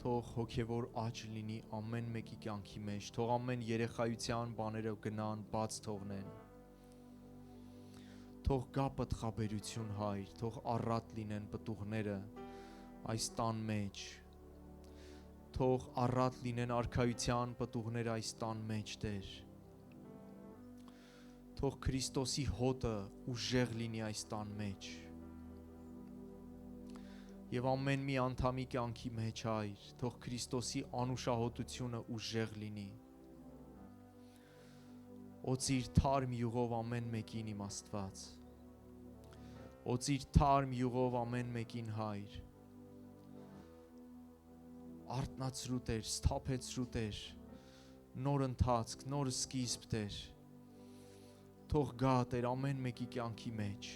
թող հոգևոր աճ լինի ամեն մեկի կյանքի մեջ, թող ամեն երեխայության բաները գնան, բաց թողնեն, թող գա պտղաբերություն Հայր, թող առատ լինեն պտուղները այս տան մեջ, թող առատ լինեն արքայության պտուղները այս տան մեջ, Տեր, թող Քրիստոսի հոտը ուժեղ լինի այս տան մեջ, եւ ամեն մի անդամի կյանքի մեջ, Հայր, թող Քրիստոսի անուշահոտությունը ուժեղ լինի, օծիր թարմ յուղով ամեն մեկին իմ Աստված, օծիր թարմ յուղով ամեն մեկին, Հայր, արթնացրու Տեր, սթափեցրու Տեր, նոր ընթացք, նոր սկիզբ Տեր, թող գա Տեր ամեն մեկի կյանքի մեջ,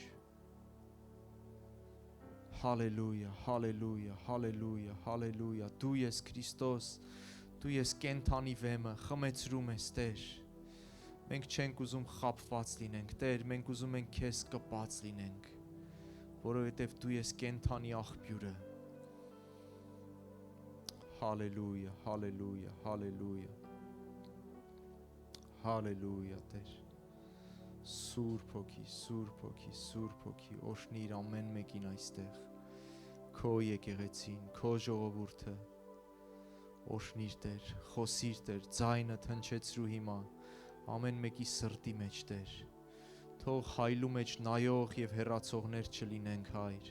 հալելույա, հալելույա, հալելույա, հալելույա, դու ես Քրիստոս, դու ես կենթանի վեմը, խմեցրում ես Տեր, մենք չենք ուզում խաբված լինենք, Տեր, մենք ուզում ենք քեզ կպած լինենք, որովհետև դու ես կենթանի աղբյուրը, հալելույա, հալելույա, հալելույա, հալելույա, Տեր, Սուրբ Հոգի, Սուրբ Հոգի, Սուրբ Հոգի, օժնիր ամեն մեկին այստեղ, քո եկեղեցին, քո ժողովուրդը, օժնիր Տեր, խոսիր Տեր, ձայնդ հնչեցրու հիմա, ամեն մեկի սրտի մեջ Տեր, թող հայլու մեջ նայող եւ հեռացողներ չլինենք, Հայր,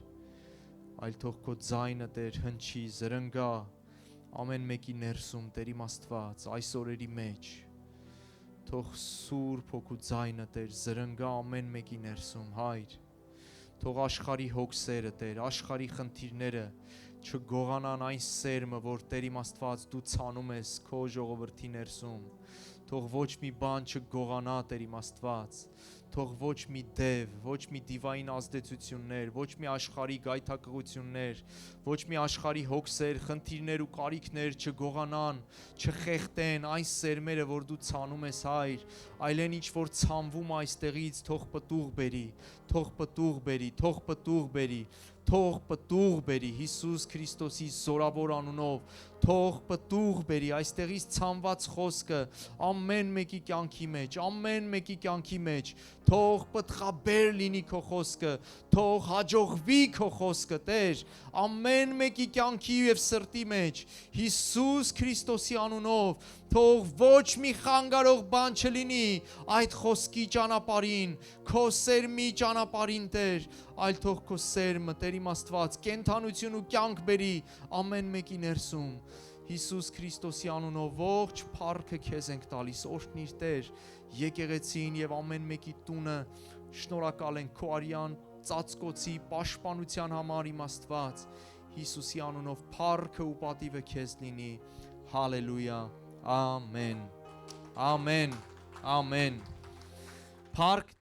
այլ թող քո ձայնը Տեր հնչի, զրնգա ամեն մեկի ներսում, Տեր իմ Աստված, այս օրերի մեջ, թող Սուրբ Հոգու ձայնը Տեր զրնգա ամեն մեկի ներսում, Հայր, թող աշխարհի հոգսերը Տեր, աշխարհի խնդիրները չգողանան այն սերմը, որ Տեր իմ Աստված դու ցանում ես քո ժողովրդի ներսում, թող ոչ մի բան չգողանա Տեր իմ Աստված, թող ոչ մի դև, ոչ մի դիվային ազդեցություններ, ոչ մի աշխարհի գայթակղություններ, ոչ մի աշխարհի հոգսեր, խնդիրներ ու կարիքներ չգողանան, չխեղդեն այն սերմերը, որ դու ցանում ես, Հայր, այլեն ինչ որ ցանվում այստեղից, թող պտուղ բերի, թող պտուղ բերի, թող պտուղ բերի, թող պտուղ բերի Հիսուս Քրիստոսի զորավոր անունով, թող պտուղ բերի այստեղից ցանված խոսքը ամեն մեկի կյանքի մեջ, ամեն մեկի կյանքի մեջ, թող պտղաբեր լինի քո խոսքը, թող հաջողվի քո խոսքը, Տեր, ամեն մեկի կյանքի եւ սրտի մեջ, Հիսուս Քրիստոսի անունով, թող ոչ մի խանգարող բան չլինի այդ խոսքի ճանապարհին, քո սերմի ճանապարհին, Տեր, այլ թող քո սերմը, Տեր իմ Աստված, կենթանություն ու կյանք բերի ամեն մեկի ներսում, Հիսուս Քրիստոսի անունով ողջ փառքը քեզ ենք տալիս, օրհնիր Տեր, եկեղեցին եւ ամեն մեկի տունը, շնորհակալ ենք քո արյան ծածկոցի պաշտպանության համար իմ Աստված, Հիսուսի անունով փառքը ու պատիվը քեզ լինի, հալելույա, ամեն, ամեն, ամեն, փառք